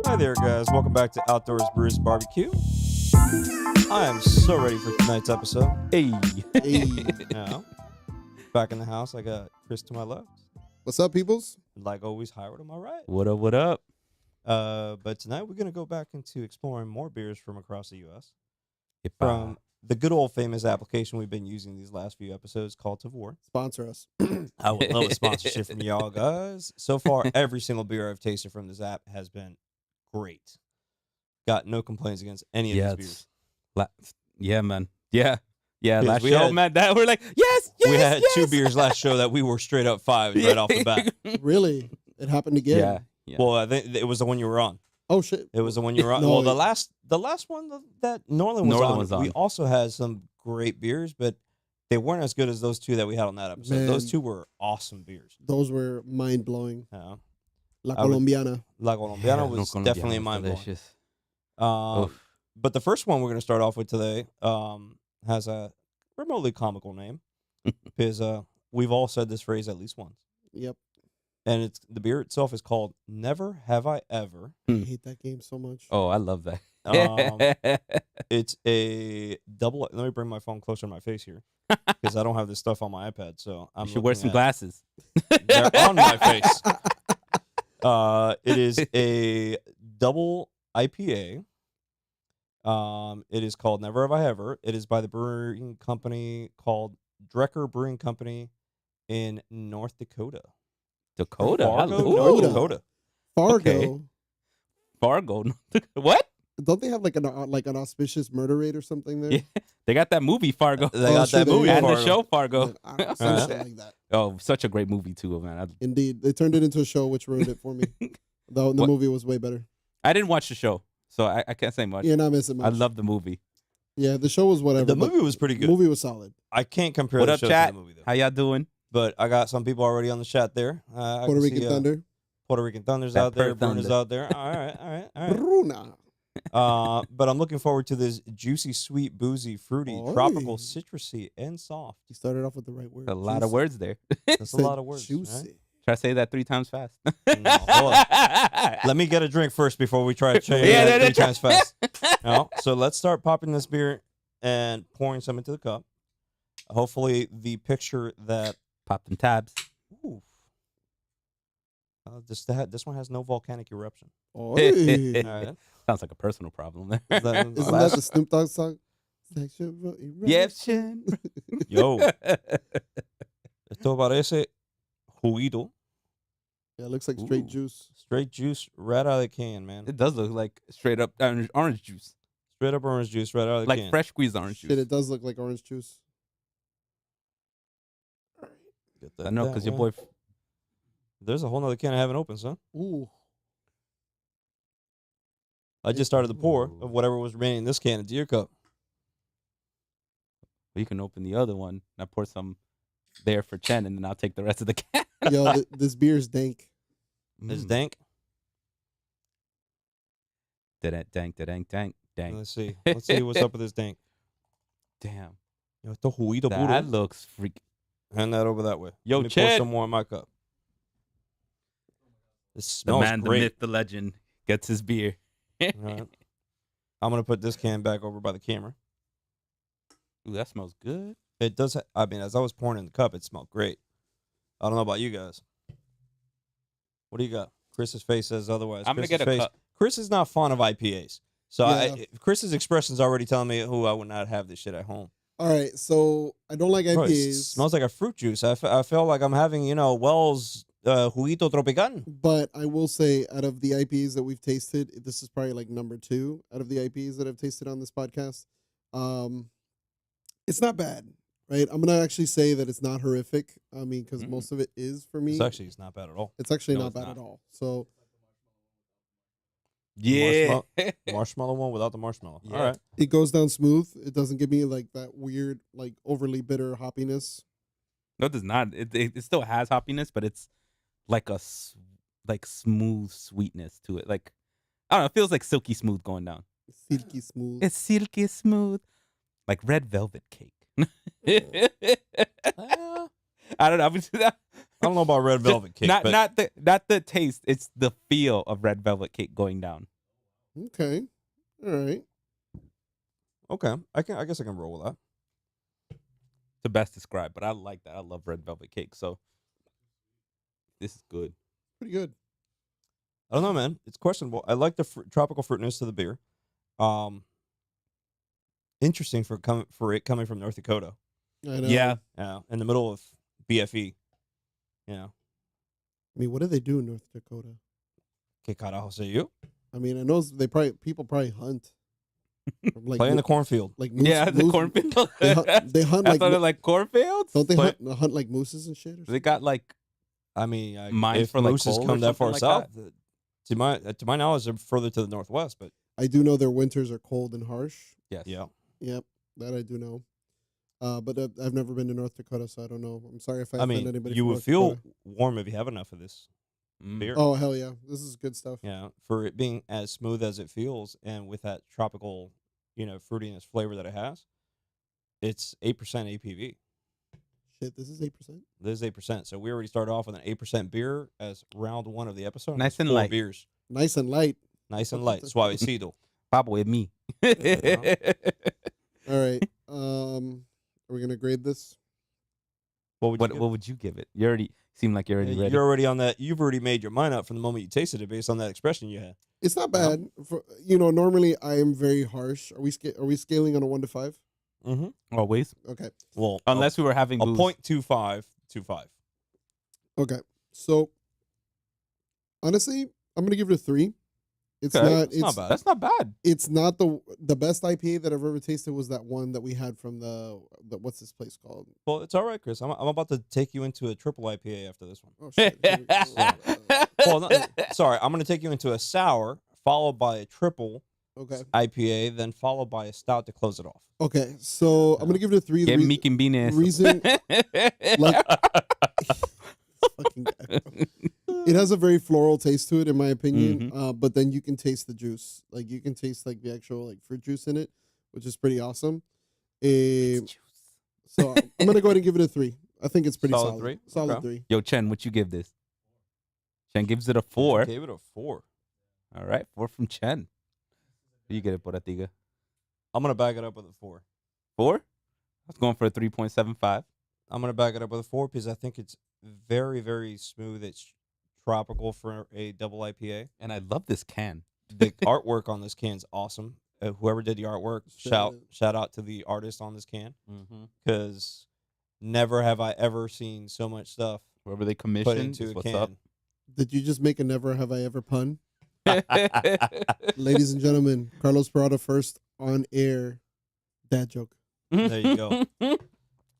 Hi there, guys. Welcome back to Outdoors Brews BBQ. I am so ready for tonight's episode. Hey. Now, back in the house, I got Chris to my left. What's up, peoples? Like always, Howard on my right. What up, what up? But tonight we're going to go back into exploring more beers from across the U.S. From the good old famous application we've been using these last few episodes called Tavour. Sponsor us. I would love a sponsorship from y'all guys. So far, every single beer I've tasted from this app has been great. Got no complaints against any of these beers. Yeah, man. Yeah. Last we show, had- man. We're like, yes. We had two beers last show that we were straight up five right off the bat. Really? It happened again? Yeah. Well, I think it was the one you were on. Oh, shit. It was the one you were on. No, Well, the last one that Norland was on, we on. also had some great beers, but they weren't as good as those two that we had on that episode. Man. Those two were awesome beers. Those were mind-blowing. Yeah. La I would- Colombiana. La Colombiana was definitely mind-blowing. Delicious. But the first one we're going to start off with today has a remotely comical name because we've all said this phrase at least once. Yep. And the beer itself is called Never Have I Ever. I hate that game so much. Oh, I love that. It's a double. Let me bring my phone closer to my face here because I don't have this stuff on my iPad. So You should wear some glasses. They're on my face. It is a double IPA. It is called Never Have I Ever. It is by the brewing company called Drecker Brewing Company in North Dakota. Dakota. Fargo, Ooh. North Dakota. Fargo. Okay. Fargo. What? Don't they have like an auspicious murder rate or something there? Yeah. They got that movie, Fargo. They got sure that they movie do. and Fargo. the show, Fargo. Some shit like that. Oh, such a great movie, too, man. Indeed. They turned it into a show, which ruined it for me. Though the What? movie was way better. I didn't watch the show, so I can't say much. You're not missing much. I love the movie. Yeah, the show was whatever. The but movie was pretty good. The movie was solid. I can't compare What the up, show chat? to the movie, though. How y'all doing? But I got some people already on the chat there. I Puerto can Rican see, Thunder. Puerto Rican Thunder's That out there. Perth Bruno's Thunder. out there. All right. Bruna. But I'm looking forward to this juicy, sweet, boozy, fruity, Oy. tropical, citrusy, and soft. You started off with the right word. A lot of words there. That's a lot of words. Juicy. Try to say that 3 times fast. No, hold on. Let me get a drink first before we try to change that 3 times fast. No, so let's start popping this beer and pouring some into the cup. Hopefully, the picture that Pop them tabs. oof, this one has no volcanic eruption. Oy. All right. Sounds like a personal problem there. Is that- Isn't that the Snoop Dogg song? Sexual eruption. Yo, esto parece juguito. Yeah, it looks like straight Ooh. juice. Straight juice right out of the can, man. It does look like straight up orange juice. Straight up orange juice right out of the Like can. fresh squeezed orange Shit, juice. it does look like orange juice. Get that I know, that because your way. boy... There's a whole nother can I haven't opened, son. Ooh. I just started the pour Ooh. of whatever was remaining in this can into your cup. You can open the other one. And I pour some there for Chen, and then I'll take the rest of the can. Yo, this beer's dank. It's dank. Dank. Let's see. Let's see what's up with this dank. Damn. Yo, esto juguito puro. That looks freak. Hand that over that way. Yo, Let me pour Chad. some more in my cup. This The smells man, the great. myth, the legend gets his beer. All right. I'm gonna put this can back over by the camera. Ooh, that smells good. It does. I mean, as I was pouring in the cup, it smelled great. I don't know about you guys. What do you got? Chris's face says otherwise. I'm going to Chris's get a face. cup. Chris is not fond of IPAs. So Yeah. Chris's expression's already telling me, I would not have this shit at home. All right, so I don't like Bro, it IPAs. smells like a fruit juice. I feel like I'm having, Wells Juguito Tropical. But I will say, out of the IPAs that we've tasted, this is probably like number 2 out of the IPAs that I've tasted on this podcast. It's not bad, right? I'm gonna actually say that it's not horrific. I mean, because most of it is for me. It's not bad at all. It's actually No, not it's bad not. at all. So Yeah. Marshmallow one without the marshmallow. Yeah. All right. it goes down smooth. It doesn't give me like that weird, like overly bitter hoppiness. No, it does not. It still has hoppiness, but it's like like smooth sweetness to it. Like, I don't know. It feels like silky smooth going down. Silky smooth. It's silky smooth. Like red velvet cake. I don't know. don't know about red velvet cake, not but not the taste. It's the feel of red velvet cake going down. Okay. All right. okay. I guess I can roll with that. To best describe, but I like that. I love red velvet cake, so this is good. Pretty good. I don't know, man. It's questionable. I like the tropical fruitness of the beer. Interesting for it coming from North Dakota. I know. Yeah, Yeah, in the middle of BFE. Yeah. I mean, what do they do in North Dakota? Que carajo say you? I mean, I know people probably hunt. Like Play in the cornfield. like moose, yeah, the moose- cornfield. They hunt I like thought like cornfields. don't they But hunt like mooses and shit? Or They something? got like I mean, Mines if for, like, mooses coal or come that far something like south, to my knowledge, they're further to the northwest. But I do know their winters are cold and harsh. yes. yeah, Yep, that I do know. But I've never been to North Dakota, so I don't know. I'm sorry if I I offend mean, anybody. you from would North feel Dakota. warm if you have enough of this Mm. beer. Oh hell yeah, this is good stuff. Yeah, for it being as smooth as it feels, and with that tropical, fruitiness flavor that it has, it's 8% APV. Shit, this is 8%. This is 8%. So we already started off with an 8% beer as round one of the episode. Nice That's and 4 light. beers, Nice and light. nice and light, suavecito. Papa with me. All right. Are we gonna grade this? What would you? What would you give it? You already seem like you're already ready. You're already on that. You've already made your mind up from the moment you tasted it, based on that expression you had. It's not bad. Normally I am very harsh. Are we scaling on a 1 to 5? Mm-hmm. Always, Okay. Well, unless we were having a booze. 0.25 to 5. Okay. So honestly, I'm gonna give it a 3. It's Okay, not. it's not bad. That's not bad. It's not the best IPA that I've ever tasted. Was that one that we had from the what's this place called? Well, it's all right, Chris. I'm about to take you into a triple IPA after this one. Oh shit. Here we go. Well, sorry, I'm going to take you into a sour, followed by a triple Okay. IPA, then followed by a stout to close it off. Okay. So I'm gonna give it a 3. The Get Meek and Bean ass. reason- like- fucking guy. It has a very floral taste to it, in my opinion. But then you can taste the juice. Like you can taste like the actual like fruit juice in it, which is pretty awesome. So I'm gonna go ahead and give it a 3. I think it's pretty Solid solid. 3? Solid Okay. 3. Yo, Chen, what you give this? Chen gives it a 4. I gave it a 4. All right, 4 from Chen. What you get it, Poratiga? I'm going to back it up with a 4. 4? I was going for a 3.75. I'm going to back it up with a 4 because I think it's very, very smooth. It's tropical for a double IPA. And I love this can. The artwork on this can's awesome. Whoever did the artwork, shout out to the artist on this can, because never have I ever seen so much stuff Whoever they put commissioned into is a what's can. up. Did you just make a never have I ever pun? Ladies and gentlemen, Carlos Parada first on air dad joke. There you go.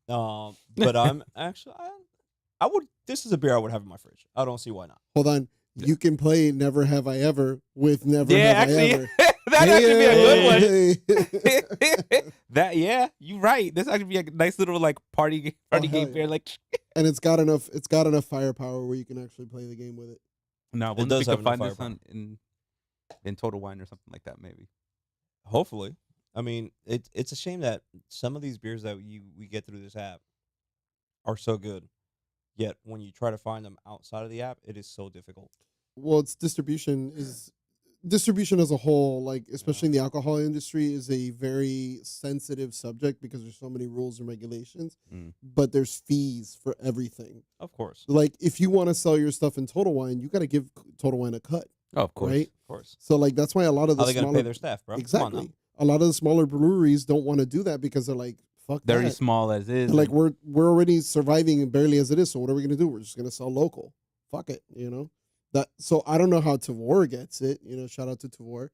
But I'm actually, I would. This is a beer I would have in my fridge. I don't see why not. Hold on. You can play Never Have I Ever with Never Yeah, Have actually, I Ever. that'd actually be a good good one. Yeah, you're right. This actually be a nice little like party hell game yeah. beer. Like, And it's got enough firepower where you can actually play the game with it. no, It wonder if does we have could find enough this in Total Wine or something like that. Maybe. Hopefully, I mean, it's a shame that some of these beers that we get through this app are so good, yet when you try to find them outside of the app, it is so difficult. Well, it's distribution as a whole, like especially in the alcohol industry, is a very sensitive subject because there's so many rules and regulations. But there's fees for everything. Of course, Like if you want to sell your stuff in Total Wine, you got to give Total Wine a cut, Oh, of course. right? of course. So like that's why a lot of the How are they going to smaller pay their staff, bro? Come on now. exactly a lot of the smaller breweries don't want to do that because they're like fuck They're already that. small as is. They're like we're already surviving barely as it is. So what are we gonna do? We're just gonna sell local. Fuck it, you know. So I don't know how Tavour gets it. You know, shout out to Tavour.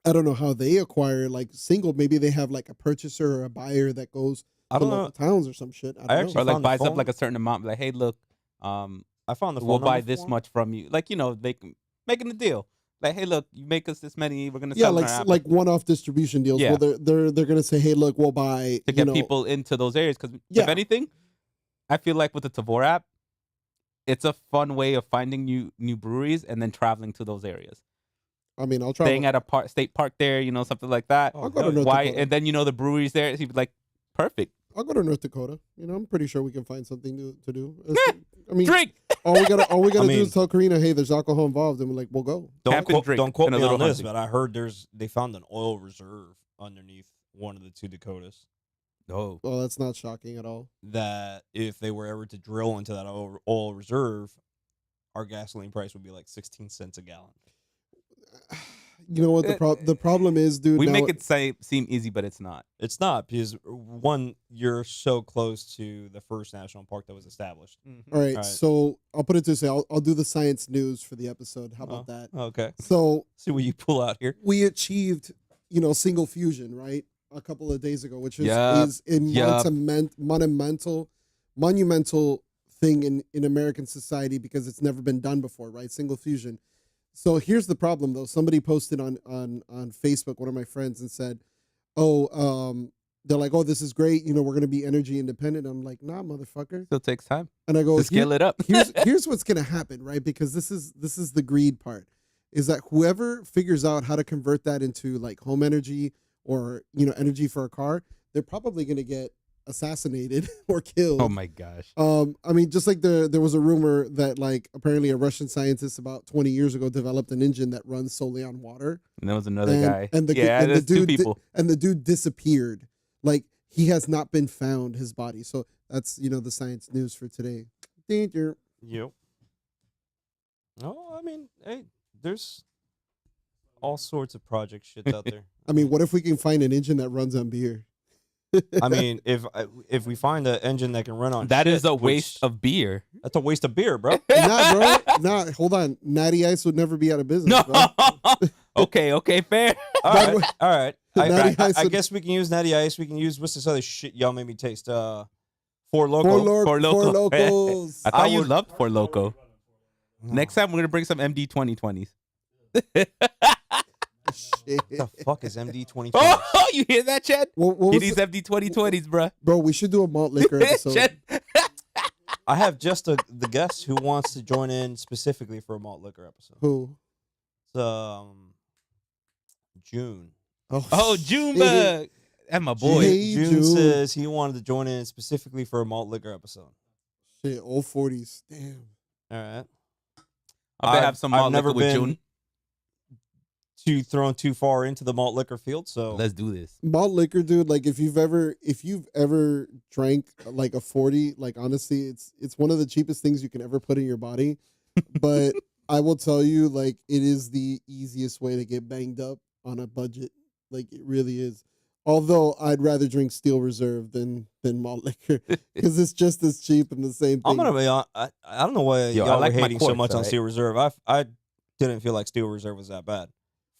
I don't know how they acquire like single. Maybe they have like a purchaser or a buyer that goes I to don't local know. towns or some shit. I don't actually know. or like found the buys up phone. like a certain amount. Like, hey, look, I found the phone we'll buy number this for 'em. much from you. Like, they can making the deal. Like, hey, look, you make us this many, we're gonna Yeah, sell like it on our app. like one-off distribution deals. Yeah. Well, they're gonna say, hey, look, we'll buy to get people into those areas. Because Yeah. if anything, I feel like with the Tavour app, it's a fun way of finding new breweries and then traveling to those areas. I mean, I'll try. Staying at a state park there, something like that. Oh, I'll go to hell yeah. North Why? Dakota. And then the breweries there. So you'd be like, perfect. I'll go to North Dakota. You know, I'm pretty sure we can find something new to do. I mean, Drink. all we gotta I do mean- is tell Karina, hey, there's alcohol involved, and we're like, we'll go. Don't Camp and drink don't quote and a me on little this, hunting. but I heard they found an oil reserve underneath one of the 2 Dakotas. Oh, Well, that's not shocking at all. That if they were ever to drill into that oil reserve, our gasoline price would be like 16 cents a gallon. You know what the problem is, dude? we now make it seem easy, but it's not. It's not because one, you're so close to the first national park that was established. All right, All right. so I'll put it this way. I'll do the science news for the episode. How about that? Okay. So See what you pull out here. we achieved, single fusion, right? A couple of days ago, which Yup. is a monumental thing in American society because it's never been done before, right? Single fusion. So here's the problem, though. Somebody posted on Facebook, one of my friends, and said, they're like, oh, this is great. We're going to be energy independent. I'm like, nah, motherfucker. Still takes time And I go, to scale it up. here's what's going to happen, right? Because this is the greed part, is that whoever figures out how to convert that into like home energy or, energy for a car, they're probably going to get assassinated or killed. Oh my gosh. I mean, just like there was a rumor that like apparently a Russian scientist about 20 years ago developed an engine that runs solely on water. And there was another guy. And the there's two dude people. and the dude disappeared. Like he has not been found, his body. So that's the science news for today. Danger. Yep. No, I mean, hey, there's all sorts of project shit out there. I mean, what if we can find an engine that runs on beer? I mean, if we find an engine that can run on That shit, is a which- waste of beer. That's a waste of beer, bro. Nah, bro. Nah, hold on. Natty Ice would never be out of business. No. Bro. okay, fair. All That right, all right. Natty Ice I would- guess we can use Natty Ice. We can use what's this other shit y'all made me taste? Four Loko. Four Loko. Four Locos. I thought you would- loved Four Loco. Next time we're gonna bring some MD 2020s. Shit. What the fuck is MD 2020? Oh, you hear that, Chad? What He was needs MD 2020s, bruh. bro, we should do a malt liquor episode. Chad. I have just the guest who wants to join in specifically for a malt liquor episode. Who? It's June. Oh, shit. Jumba. That's my boy. Hey, June June. says he wanted to join in specifically for a malt liquor episode. Shit, old 40s. Damn. All right. I bet have some malt never liquor with been June. thrown too far into the malt liquor field, so Let's do this. Malt liquor, dude, like if you've ever drank like a 40, like honestly, it's one of the cheapest things you can ever put in your body. But I will tell you, like, it is the easiest way to get banged up on a budget. Like it really is. Although I'd rather drink Steel Reserve than malt liquor because it's just as cheap and the same thing. I'm gonna be on. I don't know why Yo, I y'all like were my hating so quartz, much on alright? Steel Reserve. I didn't feel like Steel Reserve was that bad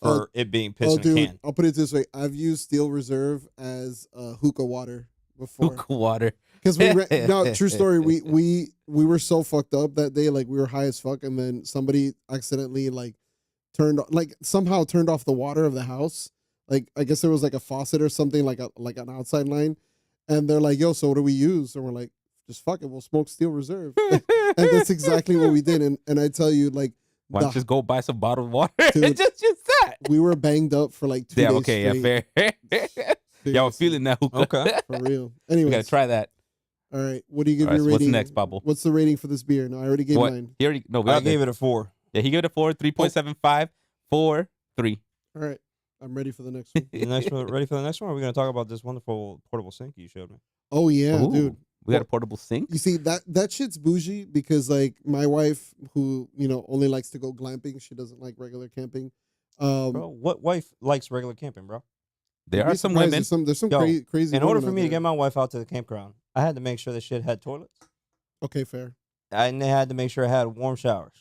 for it being piss Oh, in a dude, can. I'll put it this way: I've used Steel Reserve as hookah water before. Hookah water. Because no, true story. We were so fucked up that day, like we were high as fuck, and then somebody accidentally somehow turned off the water of the house. Like I guess there was like a faucet or something, like an outside line, and they're like, "Yo, so what do we use?" And we're like, "Just fuck it, we'll smoke Steel Reserve." And that's exactly what we did. And I tell you, like, Why don't you just go buy some bottled water? Dude. just that. we were banged up for like 2 Yeah, days okay, yeah, straight. fair. Y'all were Seriously, feeling that hookah. Okay. for real. We Anyways, gotta try that. all right. What do you give All right, your so what's rating? next, Pablo? What's the rating for this beer? No, I already gave What? mine. He already no. I gave it a 4. Yeah, he gave it a 4. 3.75. 4. 3. All right, I'm ready for the next one. The next one, ready for the next one? Or are we gonna talk about this wonderful portable sink you showed me? Oh yeah, Ooh, dude. We got a portable sink. You see that shit's bougie because like my wife, who only likes to go glamping, she doesn't like regular camping. Bro, what wife likes regular camping, bro? There you'd be are some surprised, women. There's some Yo, crazy. In order women for out me to there. get my wife out to the campground, I had to make sure the shit had toilets. Okay, fair. And they had to make sure it had warm showers.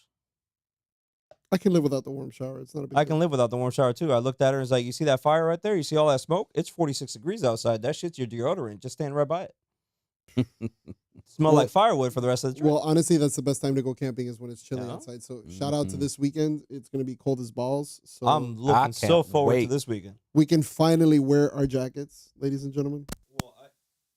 I can live without the warm shower. It's not a big. I can live without the warm shower too. I looked at her and was like, "You see that fire right there? You see all that smoke? It's 46 degrees outside. That shit's your deodorant. Just stand right by it. Smell Well- like firewood for the rest of the trip." Well, honestly, that's the best time to go camping is when it's chilly Yeah. outside. So shout out to Mhm. this weekend. It's gonna be cold as balls. So I'm looking so can't forward wait. to this weekend. we can finally wear our jackets, ladies and gentlemen. Well,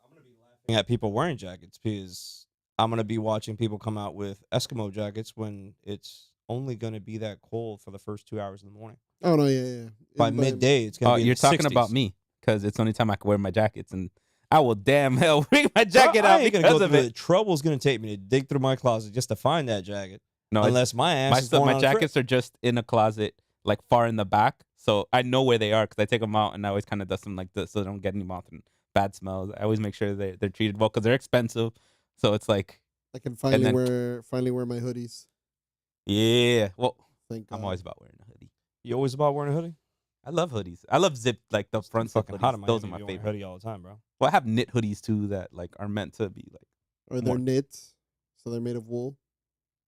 I'm gonna be laughing at people wearing jackets because I'm gonna be watching people come out with Eskimo jackets when it's only gonna be that cold for the first 2 hours in the morning. Oh no, yeah. By midday, it's gonna Oh, be. in you're the talking 60s. about me because it's the only time I can wear my jackets, and I will damn hell bring my jacket Bro, out I ain't gonna because go of through it. the trouble it's gonna take me to dig through my closet just to find that jacket. No, it's- Unless my ass is going my on a trip. jackets are just in a closet, like far in the back, so I know where they are because I take them out and I always kind of dust them like this so they don't get any moth and bad smells. I always make sure they're treated well because they're expensive. So it's like, I can finally then- wear my hoodies. yeah. Well, Thank God. I'm always about wearing a hoodie. You always about wearing a hoodie? I love hoodies. I love zip, like the front zip Fucking hot in hoodies. Miami. Those are my you wearing a favorite. hoodie all the time, bro. Well, I have knit hoodies too that like are meant to be like Or they're more- knit, so they're made of wool.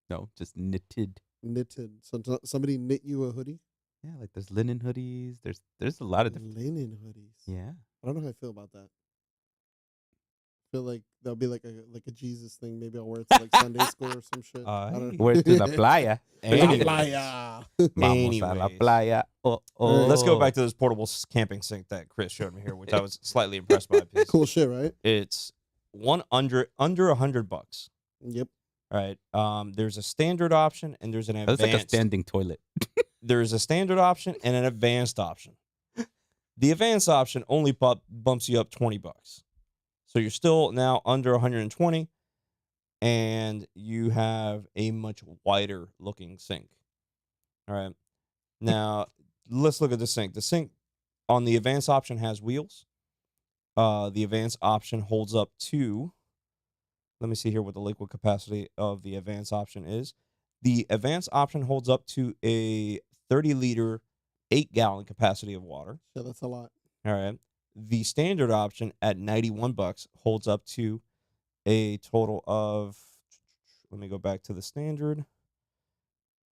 no, just knitted. Knitted. So somebody knit you a hoodie? Yeah, like there's linen hoodies. There's a lot of different. Linen hoodies. Yeah. I don't know how I feel about that. I feel like that'll be like a Jesus thing. Maybe I'll wear it to like Sunday school or some shit. I don't know. We're to the playa. Anyways. Playa. Vamos a la Anyways. playa. Oh, oh. Let's go back to this portable camping sink that Chris showed me here, which I was slightly impressed by. Because Cool shit, right? it's under $100. Yep. Right. There's a standard option and there's an That's like a advanced. standing toilet. There's a standard option and an advanced option. The advanced option only bumps you up $20. So you're still now under 120, and you have a much wider looking sink. All right. Now let's look at the sink. The sink on the advanced option has wheels. The advanced option holds up to. Let me see here what the liquid capacity of the advanced option is. The advanced option holds up to a 30-liter, 8-gallon capacity of water. Yeah, that's a lot. All right. The standard option at $91 holds up to a total of, let me go back to the standard,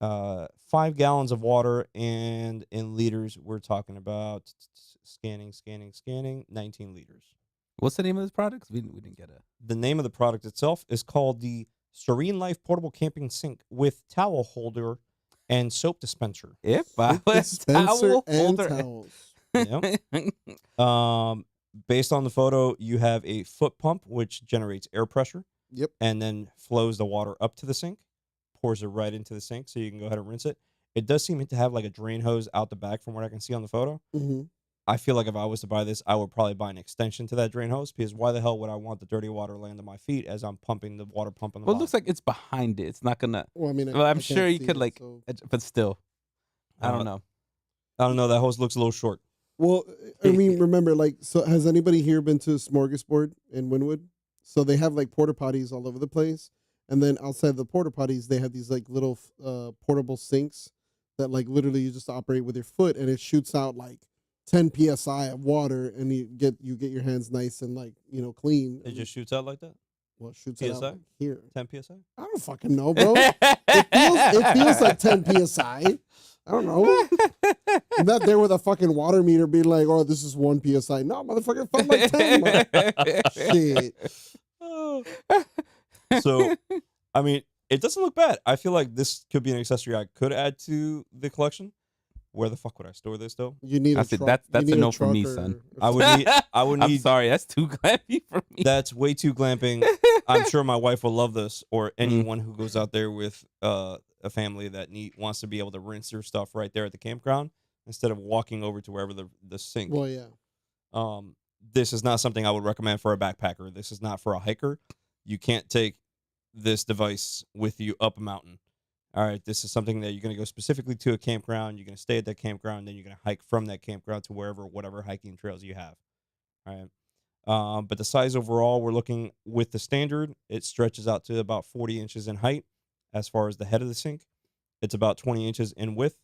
5 gallons of water, and in liters, we're talking about scanning, 19 liters. What's the name of this product? We didn't get it. The name of the product itself is called the Serene Life Portable Camping Sink with towel holder and soap dispenser. If With dispenser and towels. Yep. Based on the photo, you have a foot pump which generates air pressure. Yep. And then flows the water up to the sink, pours it right into the sink, so you can go ahead and rinse it. It does seem to have like a drain hose out the back from what I can see on the photo. Mm-hmm. I feel like if I was to buy this, I would probably buy an extension to that drain hose, because why the hell would I want the dirty water laying on my feet as I'm pumping the water pump in the Well, it bottom? looks like it's behind it. It's not gonna. Well, I mean, Well, I'm I sure can't you see could it, like, so- but still, I don't know. I don't know. That hose looks a little short. Well, I mean, remember, like, so has anybody here been to Smorgasbord in Wynwood? So they have like porta potties all over the place, and then outside the porta potties, they have these like little portable sinks that like literally you just operate with your foot, and it shoots out like 10 psi of water, and you get your hands nice and like clean. It just shoots out like that? well, it shoots it out PSI? like here. 10 PSI? I don't fucking know, bro. It feels like 10 psi. I don't know. I'm not there with a fucking water meter being like, oh, this is 1 psi. No, motherfucker, it felt like 10. Shit. So, I mean, it doesn't look bad. I feel like this could be an accessory I could add to the collection. Where the fuck would I store this though? You need That's a it. truck. That's you a need no for me, truck son. I would need. I would I'm need. sorry, that's too glampy for me. That's way too glamping. I'm sure my wife will love this, or anyone who goes out there with a family that wants to be able to rinse their stuff right there at the campground instead of walking over to wherever the sink. Well, yeah. This is not something I would recommend for a backpacker. This is not for a hiker. You can't take this device with you up a mountain. All right, this is something that you're going to go specifically to a campground. You're going to stay at that campground, then you're going to hike from that campground to whatever hiking trails you have. All right. But the size overall, we're looking with the standard, it stretches out to about 40 inches in height as far as the head of the sink. It's about 20 inches in width,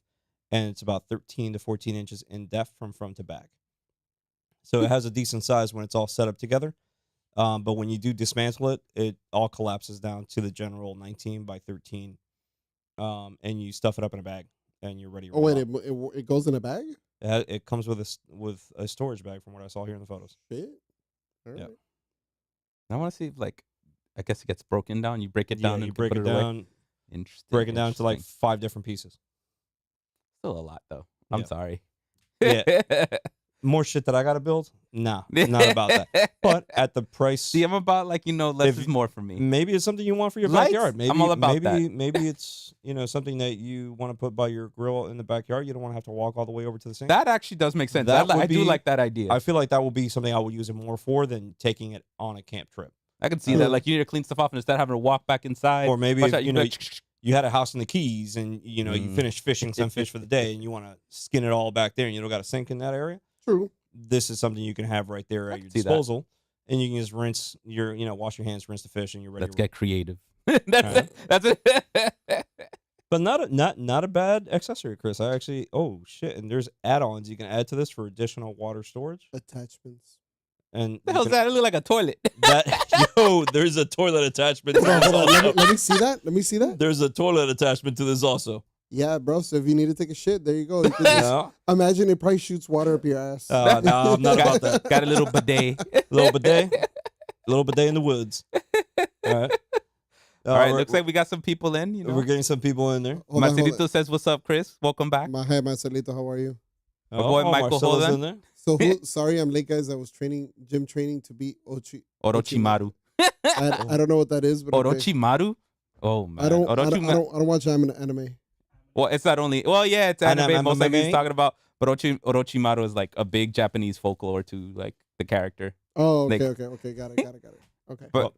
and it's about 13 to 14 inches in depth from front to back. So it has a decent size when it's all set up together. But when you do dismantle it, it all collapses down to the general 19 by 13. And you stuff it up in a bag, and you're ready to Oh, roll wait, out. it goes in a bag? It comes with a storage bag from what I saw here in the photos. Shit. All Yeah. right. I want to see if, like, I guess it gets broken down. You break it Yeah, down. you and break put it away. down, Interesting. break it down to like interesting. 5 different pieces. Still a lot though. I'm Yeah. sorry. Yeah. More shit that I got to build? Nah, not about that. But at the price, See, I'm about like less is more for me. maybe it's something you want for your Lights? backyard. Maybe I'm all about maybe it's something that you want to put by your grill in the backyard. You don't want to have to walk all the way over to the sink. That actually does make sense. That I would do be- like that idea. I feel like that will be something I will use it more for than taking it on a camp trip. I can see that. Like you need to clean stuff off and instead of having to walk back inside. Or maybe watch if, out, you had a house in the Keys and you finished fishing some fish for the day and you want to skin it all back there and you don't got a sink in that area. True. This is something you can have right there at your see that. disposal, and you can just rinse wash your hands, rinse the fish, and you're ready. Let's get creative. That's it. That's it. But not a bad accessory, Chris. I actually shit, and there's add-ons you can add to this for additional water storage. Attachments. And The hell's that? It look like a toilet. There's a toilet attachment. To Hold this on, also. let me see that. Let me see that. There's a toilet attachment to this also. Yeah, bro. So if you need to take a shit, there you go. You can just, No, imagine it probably shoots water up your ass. no, I'm not about that. Got a little bidet. Little bidet in the woods. All right. All right, looks like we got some people in. we're getting some people in there. Hold on, hold Marcelito says, "What's up, Chris? Welcome back." on. Hey, Marcelito, how are you? My boy Michael Marcelo's Holden. in there. So sorry, I'm late, guys. I was gym training to beat Orochimaru. I don't know what that is, but okay. Orochimaru. Oh man, I don't Orochimaru. watch anime. Well, it's not only. Well, yeah, it's anime. Most likely he's MMA? talking about. But Orochimaru is like a big Japanese folklore to like the character. Oh, Like- okay. Got it. Okay. But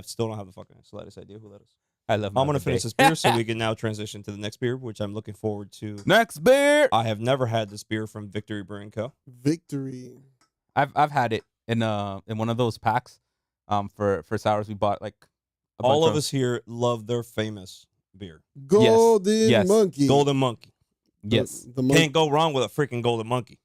Still don't have the fucking slightest idea who that is. I love. I'm my gonna finish bidet. this beer so we can now transition to the next beer, which I'm looking forward to. Next beer. I have never had this beer from Victory Brewing Co. Victory. I've had it in one of those packs. For sours we bought like. All of us here love their famous beer, Golden Yes. Monkey. Golden Monkey. Yes. The monkey. Can't go wrong with a freaking Golden Monkey.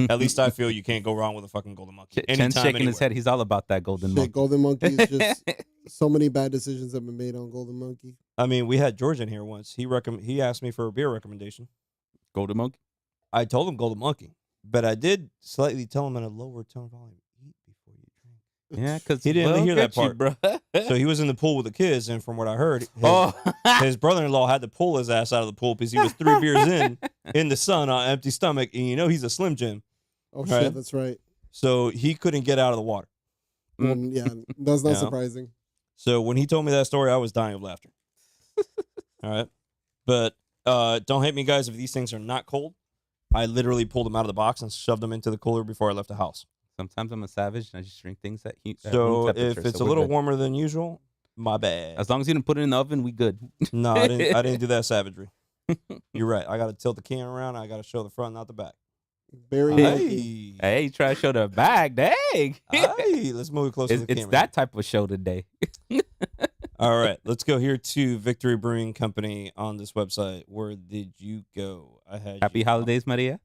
At least I feel you can't go wrong with a fucking Golden Monkey. Chen's Anytime, shaking his anywhere. head. He's all about that golden Shit, monkey. Golden Monkey is just so many bad decisions have been made on Golden Monkey. I mean, we had George in here once. He asked me for a beer recommendation. Golden monkey. I told him Golden Monkey, but I did slightly tell him in a lower tone volume, eat before you drink. Yeah, because He didn't hear that part. bro. So he was in the pool with the kids, and from what I heard, Oh, his brother-in-law had to pull his ass out of the pool because he was 3 beers in the sun on an empty stomach, and he's a Slim Jim, Oh Right. shit, that's right. so he couldn't get out of the water. Yeah, that's not Yeah. surprising. So when he told me that story, I was dying of laughter. All right, but don't hate me, guys, if these things are not cold. I literally pulled them out of the box and shoved them into the cooler before I left the house. sometimes I'm a savage and I just drink things at heat. So room if temperature, it's so a we're little good. warmer than usual, my bad. As long as you didn't put it in the oven, we good. No, I didn't do that savagery. You're right. I got to tilt the can around. I got to show the front, not the back. Berry Monkey. Hey, Hey, you try to show the bag, dang. hey, let's move it closer to the It's camera. that type of show today. All right, let's go here to Victory Brewing Company on this website. Where did you go? I had Happy you. holidays, Maria.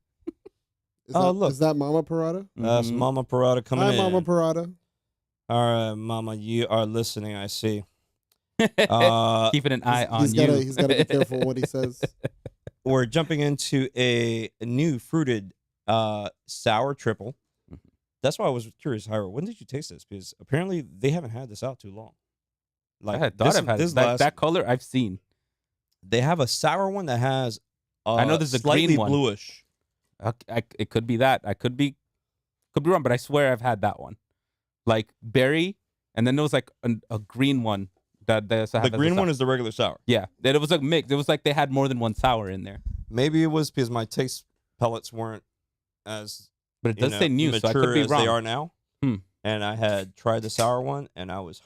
Is Oh, that, look. is that Mama Parada? That's Mhm. Mama Parada coming Hi, in. Mama Parada. All right, Mama, you are listening. I see. Uh, Keeping an eye on He's you. gotta be careful what he says. we're jumping into a new fruited sour triple. Mhm. That's why I was curious, Hyro. When did you taste this? Because apparently they haven't had this out too long. I had thought I've had this that color I've seen. They have a sour one that has. I know there's a slightly green one. bluish. It could be that. I could be wrong, but I swear I've had that one. Like berry, and then there was like a green one that they also have. The green one is the regular sour. Yeah, that it was like mixed. It was like they had more than one sour in there. Maybe it was because my taste pellets weren't as But it does say new, so I mature could be as wrong. they are now. Hmm. And I had tried the sour one, and I was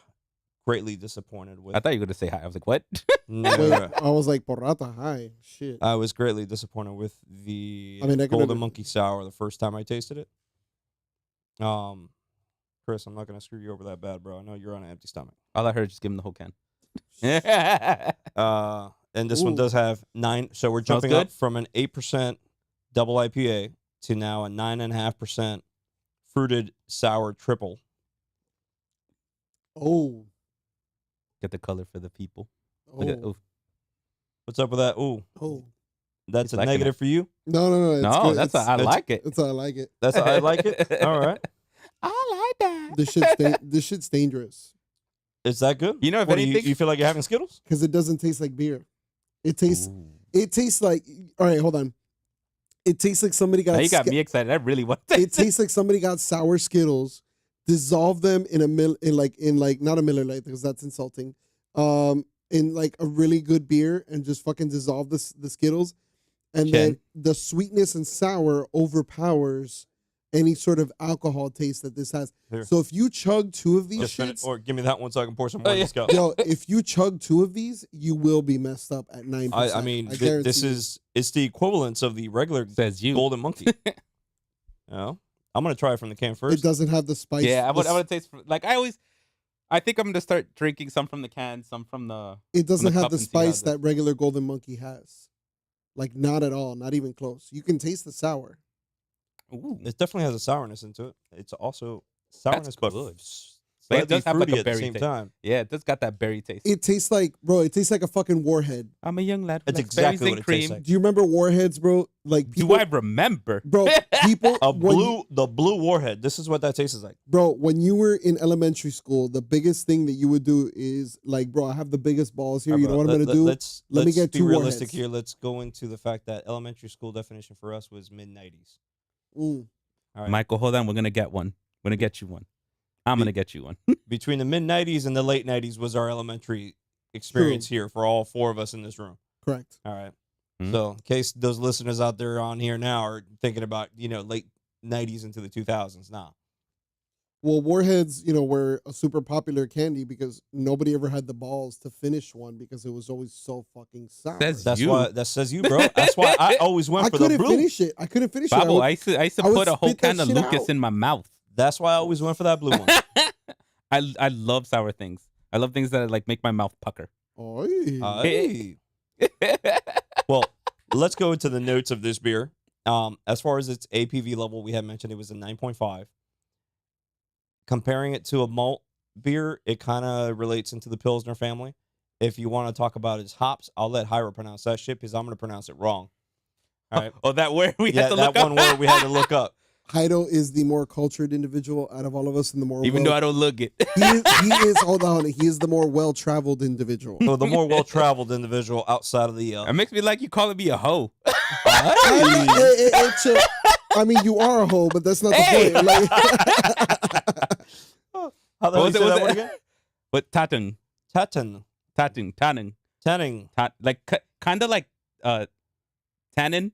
greatly disappointed with. I thought you were gonna say hi. I was like, what? No, Wait, I was like, Porrata, hi. Shit. I was greatly disappointed with the I mean, I could've- Golden Monkey Sour the first time I tasted it. Chris, I'm not gonna screw you over that bad, bro. I know you're on an empty stomach. All I heard, just give him the whole can. And this one Ooh. does have 9. So we're Smells jumping up good? from an 8% double IPA to now a 9.5% fruited sour triple. Oh. Get the color for the people. Oh. Look at, oof. What's up with that? Ooh, Oh. that's He's a liking negative it. for you. No. It's No, good. that's it's, I like it. That's how I like it. That's I like it. All right, I like that. This shit's dangerous is that good? You know, if What, do anything, you feel like you're having Skittles? because it doesn't taste like beer. It tastes Ooh. like. All right, hold on. It tastes like somebody got. Now you got me excited. I really want to It taste it. tastes like somebody got sour Skittles, dissolved them in not a Miller Lite because that's insulting. In like a really good beer and just fucking dissolve the Skittles, and then the sweetness and sour overpowers any sort of alcohol taste that this has. Here. So if you chug 2 of these Just finish, shits, or give me that one so I can pour some more. Let's go. yo, if you chug 2 of these, you will be messed up at 9%. I mean, this is it's the equivalence of the regular Says you. Golden Monkey. You know? I'm gonna try it from the can first. It doesn't have the spice. Yeah, I would taste like I think I'm gonna start drinking some from the can, some from the. It doesn't from the have cup the and see how spice that regular Golden Monkey has. Like, not at all. Not even close. You can taste the sour. Ooh. It definitely has a sourness into it. It's also sourness, but good. Like, slightly it does have like fruity a at the berry same taste. time. Yeah, it does got that berry taste. It tastes like, bro, it tastes like a fucking Warhead. I'm a young lad. That's like exactly berries what and it cream. tastes like. Do you remember Warheads, bro? Like, people, Do I remember? bro, people, The blue warhead. This is what that tastes like. bro, when you were in elementary school, the biggest thing that you would do is like, bro, I have the biggest balls here. You know what I'm gonna do? Let me get be 2 realistic Warheads. here. Let's go into the fact that elementary school definition for us was mid 90s. Mm. All right. Michael, hold on. We're gonna get one. We're gonna get you one. I'm gonna get you one. Between the mid 90s and the late 90s was our elementary experience here for all 4 of us in this room. Correct. All right. Mhm. So, in case those listeners out there on here now are thinking about, late 90s into the 2000s now. Well, Warheads, were a super popular candy because nobody ever had the balls to finish one because it was always so fucking sour. Says That's You. why that says you, bro. That's why I always went I for the couldn't blue. finish it. I couldn't finish Babo, it. I used to I would put a whole spit that can of shit Lucas out. in my mouth. That's why I always went for that blue one. I love sour things. I love things that like make my mouth pucker. Oy. Hey. Well, let's go into the notes of this beer. As far as its APV level, we had mentioned it was a 9.5. Comparing it to a malt beer, it kind of relates into the Pilsner family. If you want to talk about its hops, I'll let Hyra pronounce that shit because I'm going to pronounce it wrong. All right. Oh, that word we Yeah, had to that look up. one word we had to look up. Heido is the more cultured individual out of all of us and the more Even though I don't look it. he is hold on, he is the more well-traveled individual. So the more well-traveled individual outside of the... It makes me like you calling me a hoe. I mean, you are a hoe, but that's not Hey! the point. Like, How the hell you say that one again? But tatting. Tatten. Tanning. Tanning. Like kind of like tannin,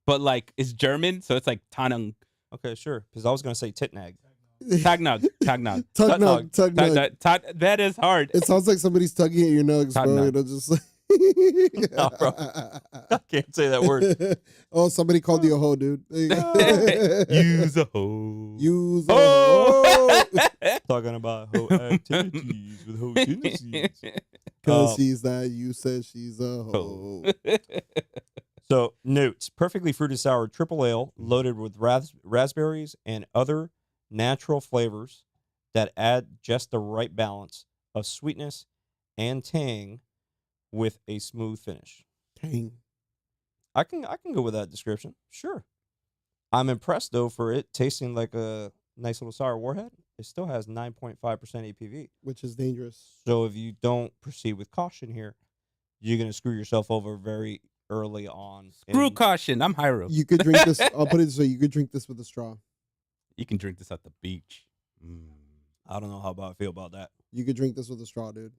but like it's German, so it's like tanning. Okay, sure. Because I was going to say titnag. Tagnog. Tug nug. That is hard. It sounds like somebody's tugging at your nugs, bro. Tug-nug. Just like No, bro. I can't say that word. Oh, somebody called you a hoe, dude. Use a hoe. Use a Oh. hoe. Talking about hoe activities with hoe tendencies. Because she's that, you said she's a hoe. So, notes. Perfectly fruited sour triple ale loaded with raspberries and other natural flavors that add just the right balance of sweetness and tang with a smooth finish. Dang. I can go with that description. Sure. I'm impressed, though, for it tasting like a nice little sour warhead. It still has 9.5% APV. Which is dangerous. So if you don't proceed with caution here, you're going to screw yourself over very early on. Screw caution. I'm Hyro. You could drink this. I'll put it this way. You could drink this with a straw. You can drink this at the beach. I don't know how I feel about that. You could drink this with a straw, dude.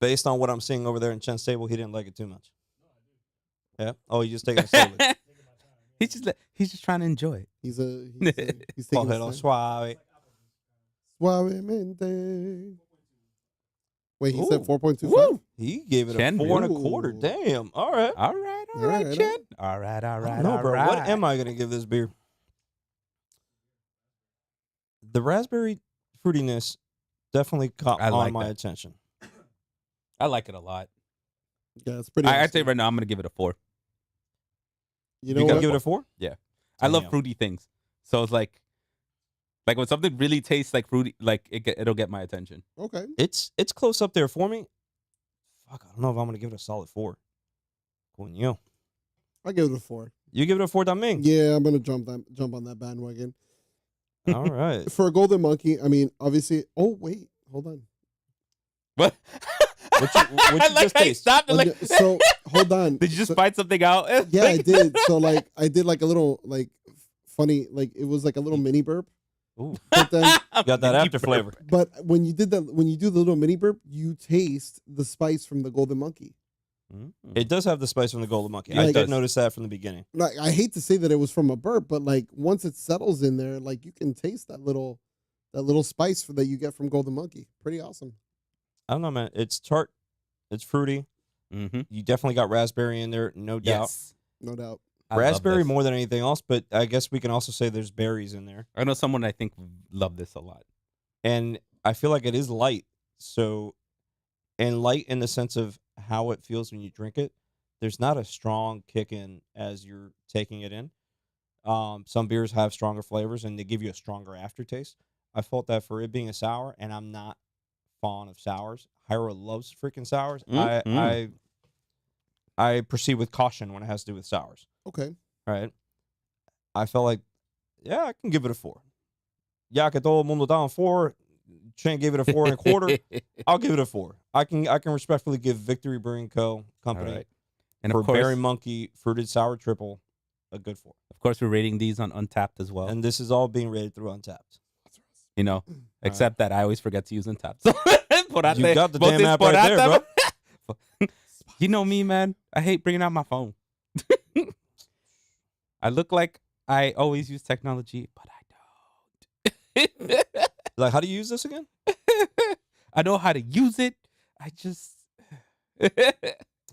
Based on what I'm seeing over there in Chen's table, he didn't like it too much. Yeah? Oh, he just taking it slowly. He's just trying to enjoy it. He's taking Cogelo his time. suave. Suavemente. Wait, he said Ooh. 4.25? Woo! He gave it Chen, a 4 and a ooh. quarter. Damn. All right. All right, Alright, Chen. All right. No, bro. What am I going to give this beer? The raspberry fruitiness definitely caught I on like my that. attention. I like it a lot. Yeah, it's pretty I'd awesome. say right now I'm gonna give it a 4. You know You gotta what? give it a 4? I love Damn. fruity things, so it's like when something really tastes like fruity, like it'll get my attention. Okay. It's close up there for me. Fuck, I don't know if I'm gonna give it a solid 4. Coño. I'll give it a 4. You give it a 4, Daming? Yeah, I'm gonna jump on that bandwagon. All right. For a golden monkey, I mean, obviously. Oh wait, hold on. What? What you like just how you taste? stopped and, like, So hold on. did you just So- find something out? Yeah, I did. So like I did like a little like funny, like it was like a little mini burp. Ooh, But then got that after flavor. but when you do the little mini burp, you taste the spice from the golden monkey. It does have the spice from the golden monkey. Yeah, I it did does. notice that from the beginning. Like I hate to say that it was from a burp, but like once it settles in there, like you can taste that little spice that you get from golden monkey. Pretty awesome. I don't know, man. It's tart. It's fruity. Mm-hmm. You definitely got raspberry in there, no doubt. Yes. No doubt. I love Raspberry this. more than anything else, but I guess we can also say there's berries in there. I know someone I think loved this a lot. And I feel like it is light. So, and light in the sense of how it feels when you drink it. There's not a strong kick in as you're taking it in. Some beers have stronger flavors and they give you a stronger aftertaste. I felt that for it being a sour, and I'm not fond of sours. Hyra loves freaking sours. I proceed with caution when it has to do with sours. Okay. Right? I felt like, yeah, I can give it a 4. Ya que todo el mundo down 4. Chen gave it a 4 1/4. I'll give it a 4. I can respectfully give Victory Brewing Company All right. And for of course, Berry Monkey Fruited Sour Triple a good 4. of course, we're rating these on Untapped as well. And this is all being rated through Untapped. You know, except that I always forget to use Untapped. So You got the damn app right there, bro. You know me, man. I hate bringing out my phone. I look like I always use technology, but I don't. Like, how do you use this again? I know how to use it. I just.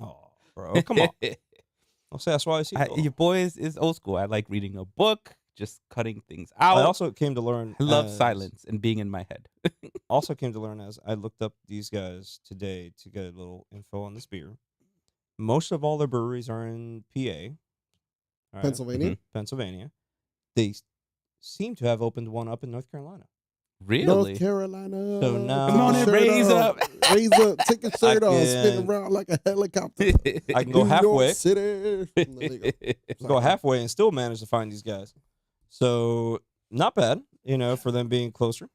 Oh, bro, come on. I'll say that's why I see. Your boy is old school. I like reading a book, just cutting things out. I also came to learn. I love as- silence and being in my head. Also came to learn as I looked up these guys today to get a little info on this beer. Most of all their breweries are in PA, all right, Pennsylvania. Pennsylvania. They seem to have opened one up in North Carolina. Really? North Carolina. So now- Take Come on your in, shirt raise off. up. Raise up. Take your shirt off. Spin can- around like a helicopter. I can go New halfway. York City. There you go. Go halfway and still manage to find these guys. So not bad, for them being closer.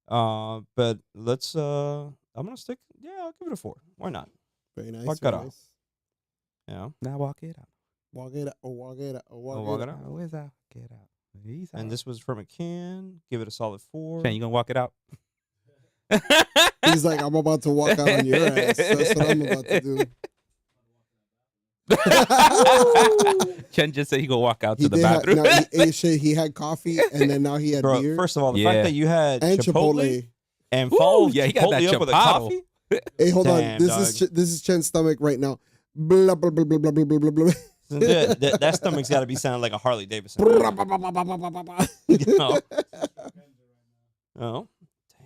But let's I'm gonna stick. Yeah, I'll give it a 4. Why not? Very nice. Fuck very that off. nice. Yeah. Now walk it out. Walk it out. Walk it out. walk Walk it it out. out. Always out. Get out. He's out. And this was from a can. Give it a solid 4. Chen, you gonna walk it out? He's like, I'm about to walk out on your ass. That's what I'm about to do. Chen just said he gonna walk out He to the did have, bathroom. no, he ate shit. He had coffee, and then now he had Bro, beer first of all, the Yeah. fact that you had and Chipotle, Chipotle. and Ooh, followed yeah, he got Chipotle that up with a Chipotle. coffee. Hey, hold on. Damn, This dog. is Chen's stomach right now. Blah blah blah blah blah blah blah blah blah. that stomach's got to be sounding like a Harley Davidson. You know? Oh,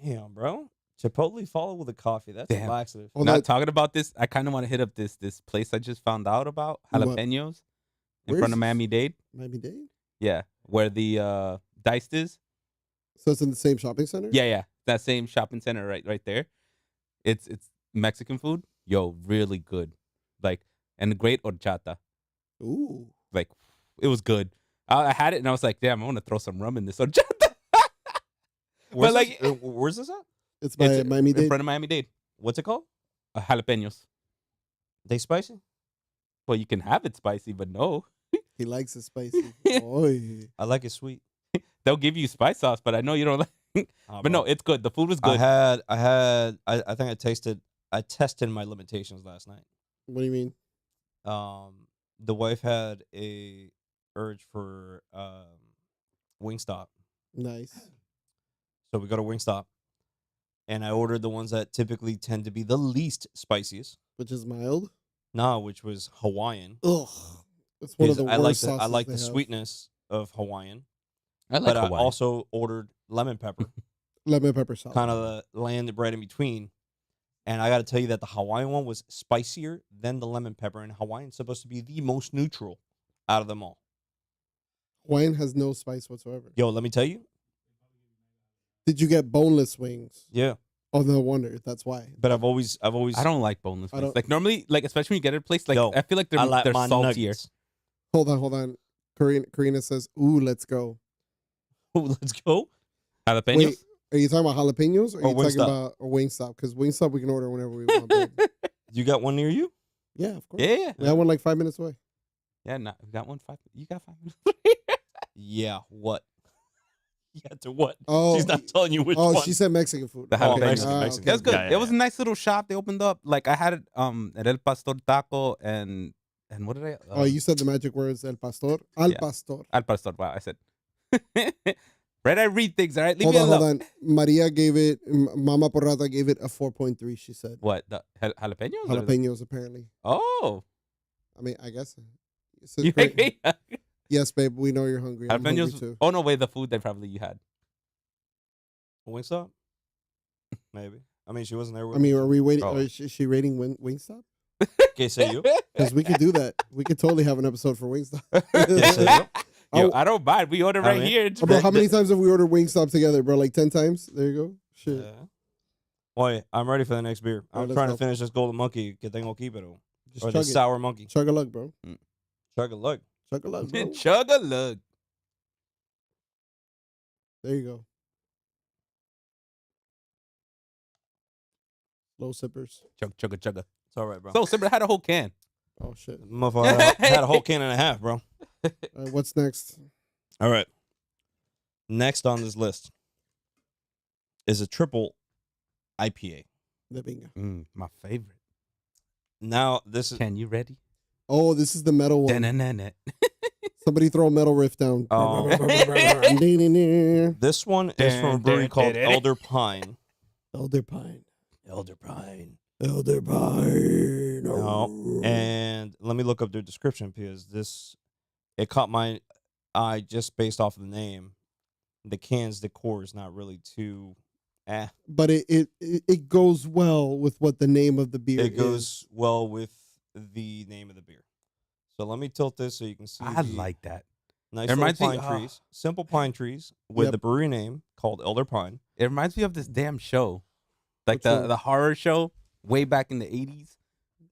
damn, bro. Chipotle followed with a coffee. That's Damn. a laxative. Hold Not on. talking about this. I kind of want to hit up this place I just found out about, What? jalapenos, in Where's front of this? Miami-Dade. Miami-Dade. Yeah, where the Diced is. So it's in the same shopping center. Yeah, that same shopping center right there. It's Mexican food. Yo, really good. Like, and great horchata. Ooh. Like, it was good. I had it and I was like, damn, I want to throw some rum in this horchata. Where's, like- where's this at? It's by It's in Miami-Dade. front of Miami-Dade. What's it called? Jalapenos. They spicy? Well, you can have it spicy, but no. He likes it spicy. Oy. I like it sweet. They'll give you spice sauce, but I know you don't like. Oh, But bro. no, it's good. The food was good. I think I tested my limitations last night. What do you mean? The wife had a urge for Wingstop. Nice. So we go to Wingstop, and I ordered the ones that typically tend to be the least spiciest. Which is mild. No, which was Hawaiian. Ugh. It's one of the I worst like sauces I like they the have. sweetness of Hawaiian, I like but I Hawaii. also ordered lemon pepper, Lemon pepper salad. kind of the land right in between. And I got to tell you that the Hawaiian one was spicier than the lemon pepper, and Hawaiian's supposed to be the most neutral out of them all. Hawaiian has no spice whatsoever. Yo, let me tell you. Did you get boneless wings? Yeah, Oh, no wonder. That's why. but I've always I don't like boneless I wings. don't- Like normally, like especially when you get it at a place, like Yo, I feel like I like they're my saltier. nuggets. Hold on. Karina says, "Ooh, let's go." Let's go. Jalapenos. Wait, Are you talking about jalapenos or are Or you talking Wingstop. about Wingstop? Because Wingstop we can order whenever we want. Babe. You got one near you? Yeah, of course. Yeah. We have one like 5 minutes away. Yeah, no, we got one 5. You got 5 minutes. Yeah. What? Yeah. To what? Oh, She's not telling you which oh, one. she said Mexican food. The Oh, jalapeno. Mexican, Ah, Mexican. That's good. Yeah, yeah, It was a yeah. nice little shop they opened up. Like I had it at El Pastor Taco and what did I? Oh, you said the magic words, El Pastor. Al Yeah. Pastor. Al Pastor. Wow, I said. Right, I read things. All right, leave Hold me on, alone. hold on. Maria gave it, Mama Porrata gave it a 4.3, she said. What the jalapenos? or the- Jalapenos, apparently. Oh, I mean, I guess. It's you great. make me Yes, babe, we know you're hungry. I'm hungry jalapenos. too. Oh no, wait, the food that probably you had. Wingstop? Maybe. I mean, she wasn't there with I mean, me. are we waiting? Oh. Is she rating Wingstop? Okay, say you. Because we could do that. We could totally have an episode for Wingstop. Okay, say you. Yo, Oh. I don't mind. We order I right mean- here. It's Bro, right- how many times have we ordered Wingstop together, bro? Like 10 times? There you go. Shit. Yeah. Boy, I'm ready for the next beer. All right, I'm let's trying go. to finish this golden monkey. Que tengo aquí, pero. Just Or chug the it. sour monkey. Chug a lug, bro. Chug a lug. Chug a lug, bro. Chug a lug. There you go. Slow sippers. Chugga. It's all right, bro. So simple. I had a whole can. Oh, shit. Motherfucker had a whole can and a half, bro. All right, what's next? All right. Next on this list is a triple IPA. The bingo. My favorite. Now, this is. Can you ready? Oh, this is the metal one. Da-na-na-na. Somebody throw a metal riff down. This one is from a brewery called Elder Pine. Elder Pine. Elder Pine. Elder Pine. No. And let me look up their description because it caught my eye just based off of the name. The can's decor is not really too. But it goes well with what the name of the beer It goes is. well with the name of the beer. So let me tilt this so you can see. I the like that. nice it little reminds me- pine trees, simple pine trees with Yep. the brewery name called Elder Pine. It reminds me of this damn show, like Which one? the horror show way back in the 80s.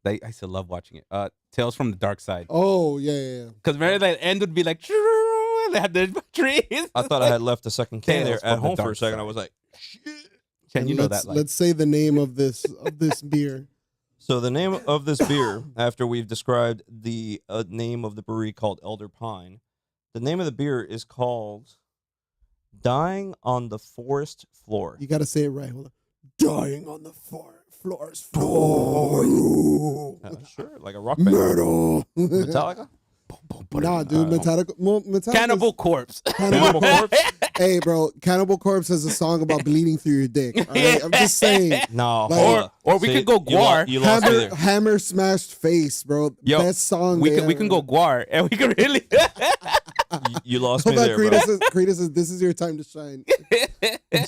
I used to love watching it. Tales from the Dark Side. Oh, yeah. Because remember that end would be like, and they had the trees. I thought I had left a second can Tales there at from the home for a Dark second. I Side. was like, shit. Can you know let's, that? Like, let's say the name of this beer. So the name of this beer, after we've described the name of the brewery called Elder Pine, the name of the beer is called Dying on the Forest Floor. You got to say it right. Hold on. Dying on the floor's floor. Sure, like a rock band. Metal. Metallica? Nah, dude. Metallica. Cannibal Corpse. Cannibal Corpse. Hey, bro. Cannibal Corpse has a song about bleeding through your dick. All right? I'm just saying. No. Like- hold up. Or we See, could go Guar. You lost me there. Hammer smashed face, bro. Yo, Best song. we they can ever- go Guar and we can really. You lost me Hold on, there, bro. Krita says, this is your time to shine.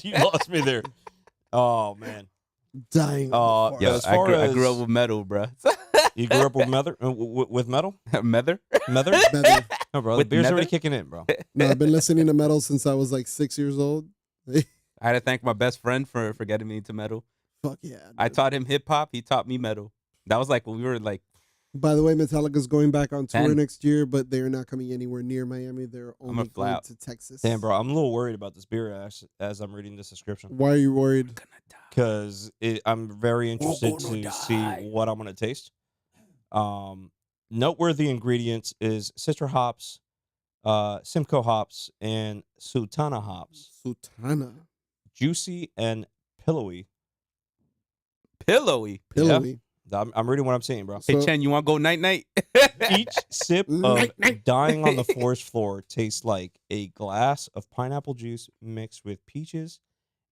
You lost me there. Oh, man. Dying. Yeah, Yo, as I far I grew as- up with metal, bro. You grew up with with metal? Mether. Mether? Metal. No, bro. The With beer's already nether? kicking in, bro. No, I've been listening to metal since I was like 6 years old. I had to thank my best friend for getting me into metal. Fuck yeah. I dude. taught him hip hop. He taught me metal. That was like when we were like, By the way, Metallica's going back on tour 10. next year, but they're not coming anywhere near Miami. They're gonna only fly going out. to Texas. Damn, bro. I'm a little worried about this beer as I'm reading this description. Why are you worried? Because I'm very interested gonna to see die. what I'm going to taste. Noteworthy ingredients is Citra hops, Simcoe hops, and Sultana hops. Sultana. Juicy and pillowy. pillowy. Pillowy. I'm reading what I'm saying, bro. Hey, So- Chen, you want to go night night? Each sip of Night, night. Dying on the Forest Floor tastes like a glass of pineapple juice mixed with peaches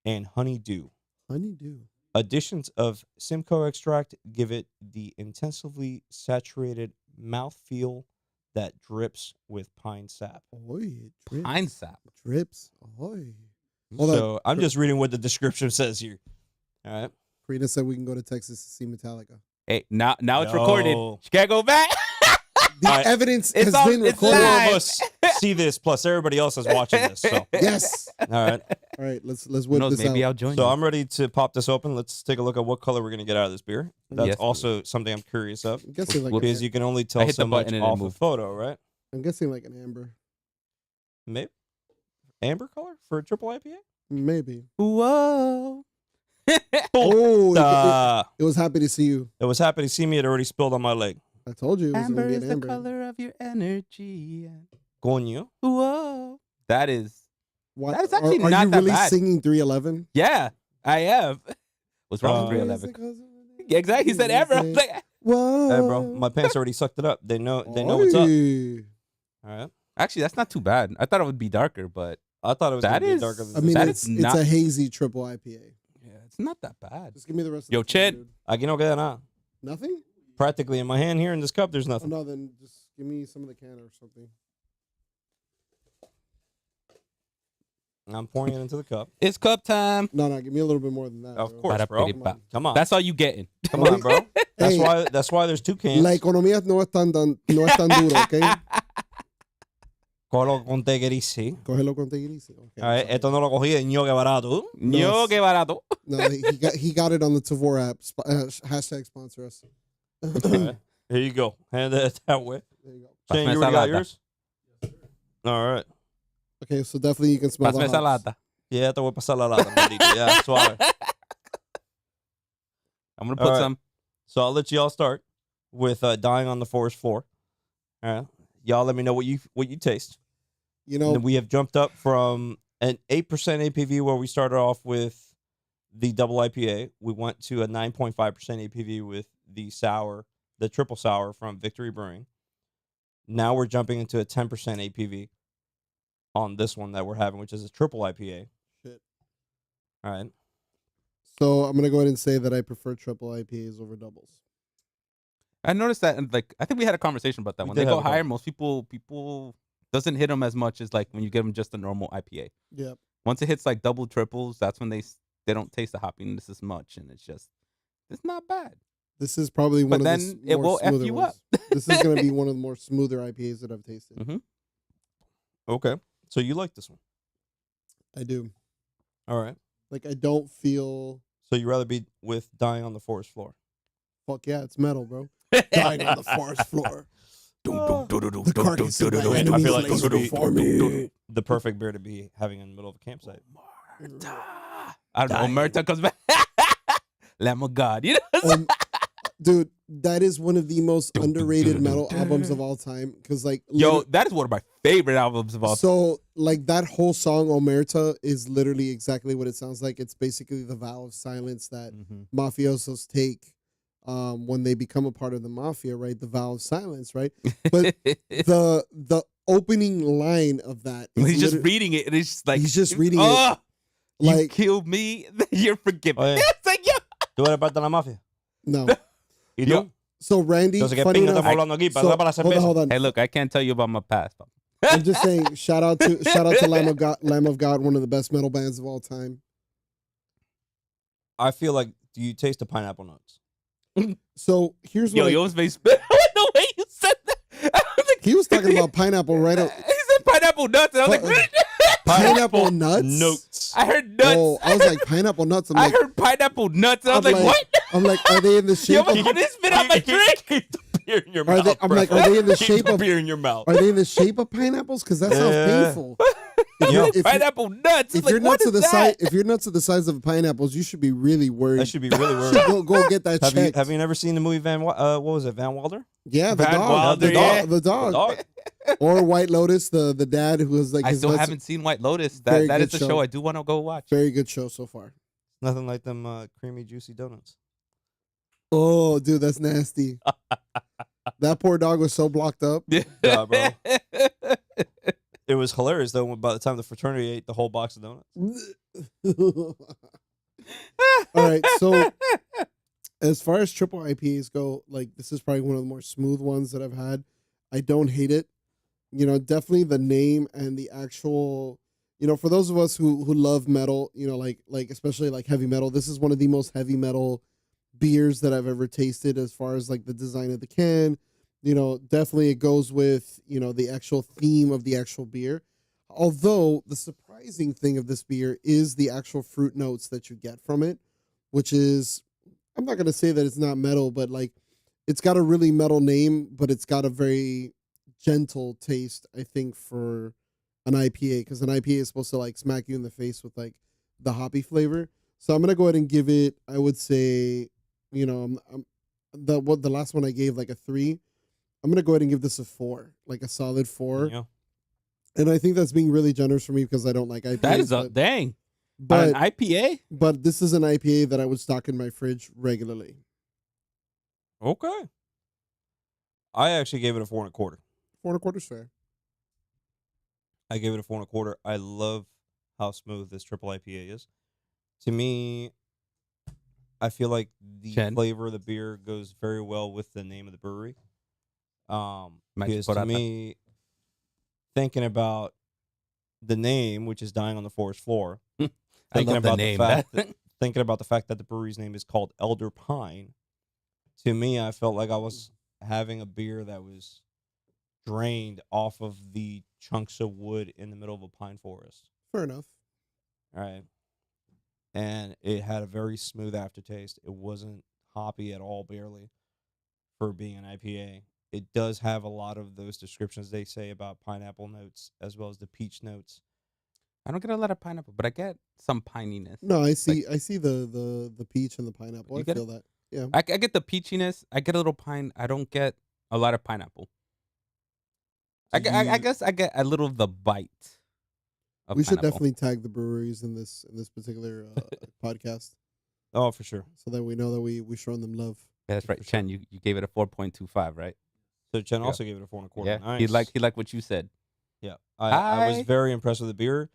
and honeydew. Honeydew. Additions of Simcoe extract give it the intensively saturated mouthfeel that drips with pine sap. Oy, it drips. Pine sap. Drips. Oy. Hold So on. I'm just reading what the description says here. All right. Karina said we can go to Texas to see Metallica. Hey, now it's No. recorded. She can't go back. The Alright. evidence It's has on- been it's recorded. Four live. of us see this, plus everybody else is watching this. So, Yes. all right. All right, let's Who whip knows? this Maybe out. I'll join So you. I'm ready to pop this open. Let's take a look at what color we're gonna get out of this beer. That's Yes, also something I'm curious of I'm guessing like because you can only tell hit so the much button and it off a moved. photo, right? I'm guessing like an amber. Maybe amber color for a triple IPA. Maybe. Whoa. Oh, Uh, it was happy to see you. it was happy to see me. It already spilled on my leg. I told you it was Amber going to is be the an amber. color of your energy. Coño. Whoa. That is. What? That is actually are not you that really bad. singing 311? Yeah, I am. What's wrong with 311? Yeah, exactly. He said Amber. I was like, Whoa. Hey, bro, my pants already sucked it up. They know what's up. Oy. All right. actually, that's not too bad. I thought it would be darker, but I thought it was That gonna be is- darker than I this. mean, That it's is not- a hazy triple IPA. yeah, it's not that bad. Just give me the rest. Yo, of the can, Chet. dude. Aquí no queda nada. Nothing? Practically in my hand here in this cup, there's Oh, nothing. no, then just give me some of the can or something. I'm pouring it into the cup. It's cup time. No, give me a little bit more than that. Of bro. course, bro. Ba-da-ba-da-ba. Come on. That's all you getting. Come on, bro. That's Hey. why there's two cans. La economía no es tan duro, ¿ok? Cógelo con teguerisi. Cógelo con teguirisi. Okay, All right, sorry. esto no lo cogí de ñoque barato. Yo, qué barato. No, he got it on the Tavour app. Hashtag sponsor us. All right, here you go. Hand it that way. There you go. Shane, Pásame you already got salada. yours? All right. Okay, so definitely you can smell Pásame the hops. salada. Yeah, te voy a pasar la lata, maldito. Yeah, suave. I'm gonna All put right. some. So I'll let y'all start with dying on the forest floor. All right. Y'all let me know what you taste. You And know, then we have jumped up from an 8% APV where we started off with the double IPA. We went to a 9.5% APV with the triple sour from Victory Brewing. Now we're jumping into a 10% APV on this one that we're having, which is a triple IPA. Shit. All right. So I'm gonna go ahead and say that I prefer triple IPAs over doubles. I noticed that, and like, I think we had a conversation about that. We When did they have go a higher, conversation. most people doesn't hit them as much as like when you give them just a normal IPA. Yep. Once it hits like double triples, that's when they don't taste the hoppiness as much, and it's not bad. This is probably one But of then the it more will F smoother you ones. up. This is gonna be one of the more smoother IPAs that I've tasted. Mm-hmm. Okay. So you like this one. I do. All right. Like I don't feel. So you'd rather be with dying on the forest floor. Fuck yeah, it's metal, bro. Dying on the forest floor. The carcass of my I enemies feel like lays this would be before me. the perfect beer to be having in the middle of a campsite. I don't know. Omerta comes back. Lamb of God. You know? Dude, that is one of the most underrated metal albums of all time. Because like, Yo, that is one of my favorite albums of all time. so like that whole song Omerta is literally exactly what it sounds like. It's basically the vow of silence that mafiosos take when they become a part of the mafia, right? The vow of silence, right? But the opening line of that is He's just liter- reading it, and it's just like He's just reading it. oh, you like killed me, you're forgiven. Oh, yeah. It's like, yo. Tú eres parte de la mafia. no. ¿Y Yo- tú? So Randy, Entonces, ¿qué funny pinga enough, estamos hablando aquí? so- Para la cerveza. hold on. Hey, look, I can't tell you about my past. I'm just saying, shout out to Lamb of God, one of the best metal bands of all time. I feel like, do you taste the pineapple nuts? So here's Yo, what you almost made spit the way you said that. I was like, he was talking about pineapple right He up. said pineapple nuts, and I was like, Pineapple nuts? Notes. I heard nuts. Oh, I was like pineapple nuts. I'm I like, heard pineapple nuts. And I was I'm like, what? I'm like, are they in the Yo, shape but of? you didn't spit out my drink. Keep the beer in your Are mouth. they? I'm bro. like, are they in the Keep shape the of? beer in your mouth. Are they in the shape of pineapples? Because that sounds Yeah. painful. Yo, Pineapple nuts. If Like, you're what nuts to is the that? size, if you're nuts to the size of pineapples, you should be really worried. I should be really You worried. should go get that Have you checked. have you never seen the movie what was it, Van Wilder? Yeah, the Van dog, Wilder, the yeah. dog, the dog, Dog. or White Lotus, the dad who was like I his still best- haven't seen White Lotus. Very That is good a show show. I do want to go watch. Very good show so far. Nothing like them creamy, juicy donuts. Oh, dude, that's nasty. That poor dog was so blocked up. Yeah, bro. It was hilarious though. By the time the fraternity ate the whole box of donuts. All right, so as far as triple IPAs go, like this is probably one of the more smooth ones that I've had. I don't hate it. You know, definitely the name and the actual, you know, for those of us who love metal, you know, like especially like heavy metal, this is one of the most heavy metal beers that I've ever tasted as far as like the design of the can. You know, definitely it goes with, you know, the actual theme of the actual beer. Although the surprising thing of this beer is the actual fruit notes that you get from it, which is, I'm not going to say that it's not metal, but like it's got a really metal name, but it's got a very gentle taste, I think, for an IPA, because an IPA is supposed to like smack you in the face with like the hoppy flavor. So I'm gonna go ahead and give it. I would say, I'm the last one I gave like a 3. I'm gonna go ahead and give this a 4, like a solid 4. Yeah. And I think that's being really generous for me because I don't like IPAs. That is a dang. On but an IPA? but this is an IPA that I would stock in my fridge regularly. Okay. I actually gave it a 4 1/4. 4 1/4 is fair. I gave it a 4 1/4. I love how smooth this triple IPA is. To me, I feel like the Chen? flavor of the beer goes very well with the name of the brewery. Because to Porata. me, thinking about the name, which is Dying on the Forest Floor, I thinking love the about name. fact that, thinking about the fact that the brewery's name is called Elder Pine, to me, I felt like I was having a beer that was drained off of the chunks of wood in the middle of a pine forest. Fair enough. All right. And it had a very smooth aftertaste. It wasn't hoppy at all, barely, for being an IPA. It does have a lot of those descriptions they say about pineapple notes as well as the peach notes. I don't get a lot of pineapple, but I get some pininess. No, I see the peach and the pineapple. You I get feel that. Yeah. I get the peachiness. I get a little pine. I don't get a lot of pineapple. I guess I get a little of the bite of We should pineapple. definitely tag the breweries in this particular podcast Oh, for sure. so that we know that we shown them love. Yeah, that's right. for sure. Chen, you gave it a 4.25, right? So Chen Yeah. also gave it a 4 1/4. Yeah. Nice. He liked what you said. Yeah. I was I- very impressed with the beer.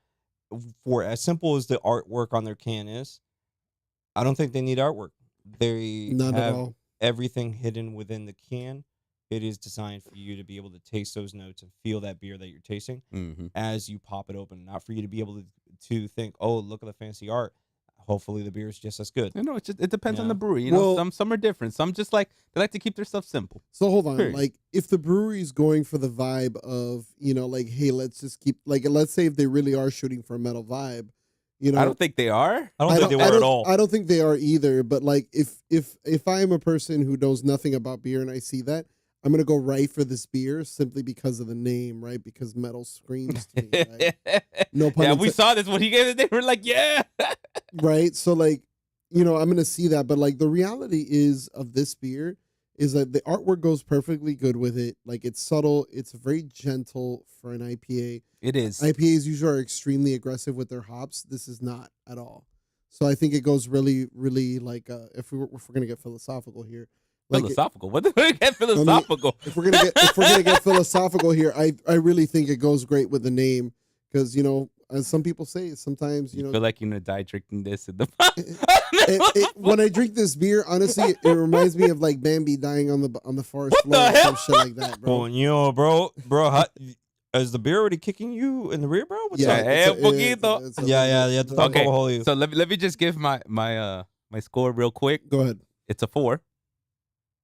For as simple as the artwork on their can is, I don't think they need artwork. They Not at have all. everything hidden within the can. It is designed for you to be able to taste those notes and feel that beer that you're tasting Mm-hmm. as you pop it open. Not for you to be able to think, oh, look at the fancy art. Hopefully the beer is just as good. You know, it depends on Yeah. the brewery. You know, Well- some are different. Some just they like to keep their stuff simple. So hold on, Period. like if the brewery's going for the vibe of, like, hey, let's just keep, like, let's say if they really are shooting for a metal vibe, I don't think they are. I don't think they were at all. I don't think they are either. But like, if I am a person who knows nothing about beer and I see that, I'm gonna go right for this beer simply because of the name, right? Because metal screams to me, right? No pun Yeah, we intended. saw this when he gave it. They were like, yeah. Right? So like, I'm gonna see that. But like the reality is of this beer is that the artwork goes perfectly good with it. Like it's subtle, it's very gentle for an IPA. It is. IPAs usually are extremely aggressive with their hops. This is not at all. So I think it goes really, really like if we're gonna get philosophical here. Like Philosophical. What did we get philosophical? if we're gonna get philosophical here, I really think it goes great with the name because as some people say, sometimes you feel like you're gonna die drinking this in the when I drink this beer, honestly, it reminds me of like Bambi dying on the forest What floor the or some hell? shit like that, bro. bro, how, is the beer already kicking you in the rear, bro? What's Yeah, up? Hey, it's a- poquito. it's a- Yeah. Okay, Hold you. So let me just give my score real quick. Go ahead. It's a 4.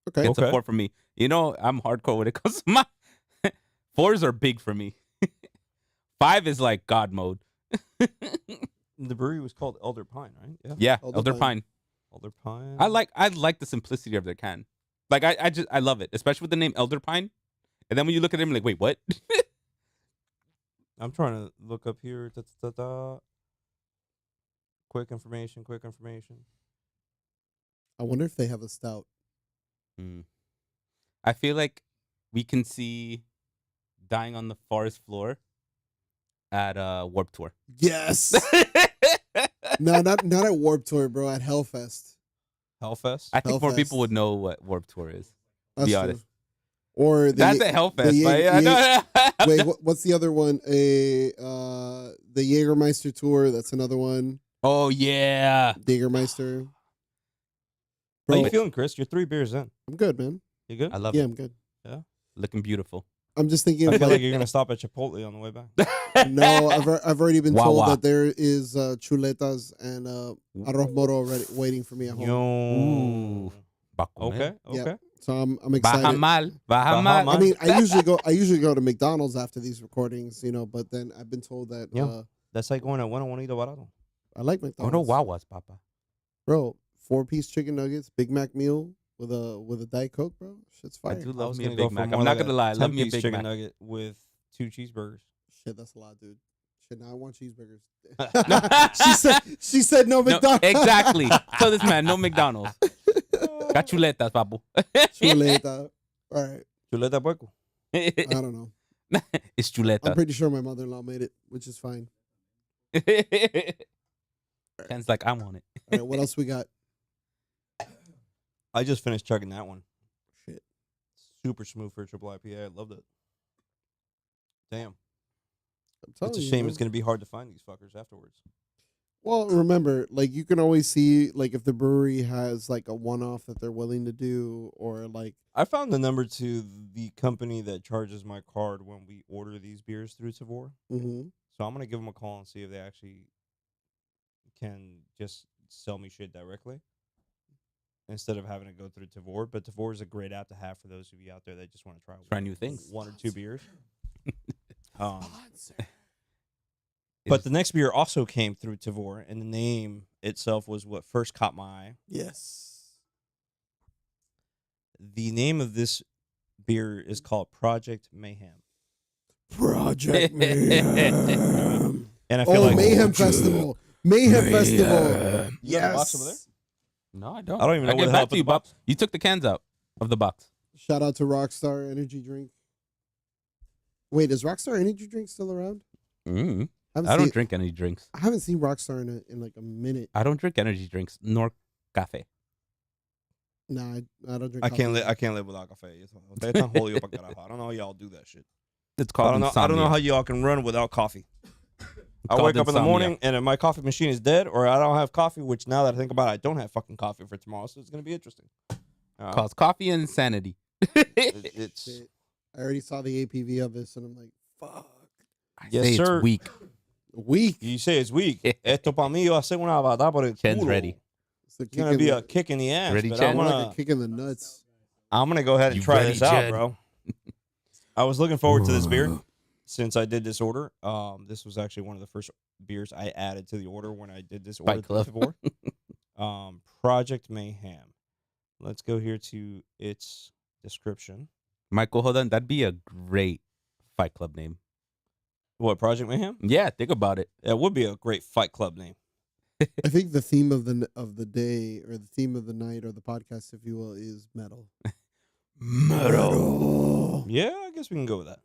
Okay. It's a 4 for me. You know, I'm hardcore when it comes to my 4s are big for me. 5 is like God mode. The brewery was called Elder Pine, right? Yeah. Yeah, Elder Elder Pine. Pine. Elder Pine. I like the simplicity of their can. Like I love it, especially with the name Elder Pine. And then when you look at him, like, wait, what? I'm trying to look up here. Quick information. I wonder if they have a stout. I feel like we can see Dying on the Forest Floor at Warped Tour. Yes. No, not at Warped Tour, bro. At Hellfest. Hellfest. I think more Hellfest. people would know what Warped Tour is. That's Be true. honest. Or the That's at Hellfest. Ye- but yeah, Ye- no, wait, what's the other one? The Jägermeister tour. That's another one. Oh yeah. Jägermeister. How Bro, you feeling, Chris? You're 3 beers in. I'm good, man. You good? I love Yeah, it. I'm good. Looking beautiful. I'm just thinking I of feel like, like you're gonna stop at Chipotle on the way back. no, I've already been told Wawa. that there is chuletas and arroz moro already waiting for me at home. Yo. Baco, Okay. Yeah. Okay. So I'm excited. Baja mal. Baja mal. mal. I mean, I usually go to McDonald's after these recordings, but then I've been told that Yeah. That's like going to Juanito Barato. I like Oh McDonald's. no, Wawas, Papa. Bro, 4-piece chicken nuggets, Big Mac meal with a Diet Coke, bro. Shit's I fire. do I love was me a gonna go Big for Mac. more I'm not like gonna a lie. I love me a 10-piece Big chicken Mac. nugget with 2 cheeseburgers. Shit, that's a lot, dude. Shit, now I want cheeseburgers. she said no No, McDonald's. exactly. So this man, no McDonald's. Got chuletas, papu. Chuleta. All right. Chuleta puerco. I don't know. It's I'm chuleta. pretty sure my mother-in-law made it, which is fine. Ken's like, I want it. All right, what else we got? I just finished chugging that one. Shit. Super smooth for a triple IPA. I loved it. Damn. I'm telling It's a you, shame man. it's going to be hard to find these fuckers afterwards. Well, remember, like you can always see, like if the brewery has like a one-off that they're willing to do, or like I found the number to the company that charges my card when we order these beers through Tavour. mhm. So I'm going to give them a call and see if they actually can just sell me shit directly instead of having to go through Tavour. But Tavour is a great app to have for those of you out there that just want to Try new things. one or two beers. Um, Sponsor. but the next beer also came through Tavour, and the name itself was what first caught my eye. Yes. The name of this beer is called Project Mayhem. Project Mayhem. And I feel Oh, like Mayhem Festival. Mayhem Festival. You got the box over there? Yes. No, I don't. I don't even know I'll where get the hell I back put to you, the box. Bob. You took the cans out of the box. Shout out to Rockstar Energy Drink. Wait, is Rockstar Energy Drink still around? Mm. I I don't drink energy drinks. I haven't seen Rockstar in like a minute. I don't drink energy drinks nor cafe. Nah, I don't drink. I can't coffee. live. I can't live without coffee. Ustedes están jodidos pa' carajo. I don't know how y'all do that shit. It's I called don't know. I don't know how y'all can run without coffee. I called wake up in the insomnia. morning and if my coffee machine is dead, or I don't have coffee. Which now that I think about it, I don't have fucking coffee for tomorrow, so it's gonna be interesting. Calls coffee and insanity. It's Shit. I already saw the APV of this, and I'm like, fuck. I Yes, say sir. It's weak. Weak. you say it's weak. Esto para mí va a ser una batalla por el Chen's culo. ready. It's the It's gonna be in a kick in the ass. Ready, but Chen? I'm the, gonna like a kick in the nuts. go ahead and You try ready, this out, Chen? bro. I was looking forward to this beer since I did this order. This was actually one of the first beers I added to the order when I did this order. Fight Club. Before. Project Mayhem. Let's go here to its description. Michael, hold on. That'd be a great Fight Club name. What, Project Mayhem? Yeah, think about it. That would be a great Fight Club name. I think the theme of the day, or the theme of the night, or the podcast, if you will, is metal. Metal. Yeah, I guess we can go with that.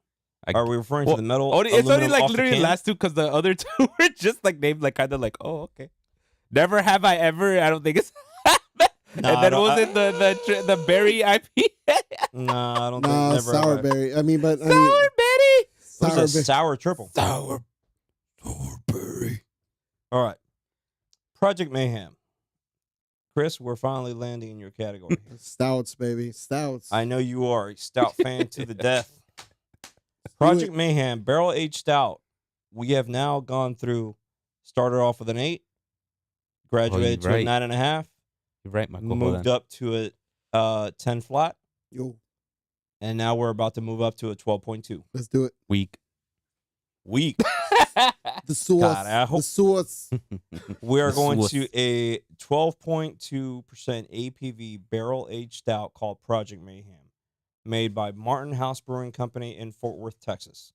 I- Are we referring Well, to the metal? It's only aluminum like off the literally the can? last two because the other two were just like named like kind of like, oh, okay. Never have I ever. I don't think it's. Nah, and I then don't- was it the berry IP? Nah, I don't Nah, think never. sour have I- berry. I mean, but I Sour mean, berry. What sour is that? Sour triple. Sour berry. All right. Project Mayhem. Chris, we're finally landing in your category. here. Stouts, baby. Stouts. I know you are a stout fan to the death. Project Mayhem Barrel Aged Stout. We have now gone through, started off with an 8, graduated to a right. 9.5, You're right, Michael. Hold moved on. up to a 10 flat, Yo, and now we're about to move up to a 12.2. let's do it. Weak. Weak. The sauce. Carajo. The sauce. We are going Swiss. to a 12.2% APV barrel aged stout called Project Mayhem, made by Martin House Brewing Company in Fort Worth, Texas.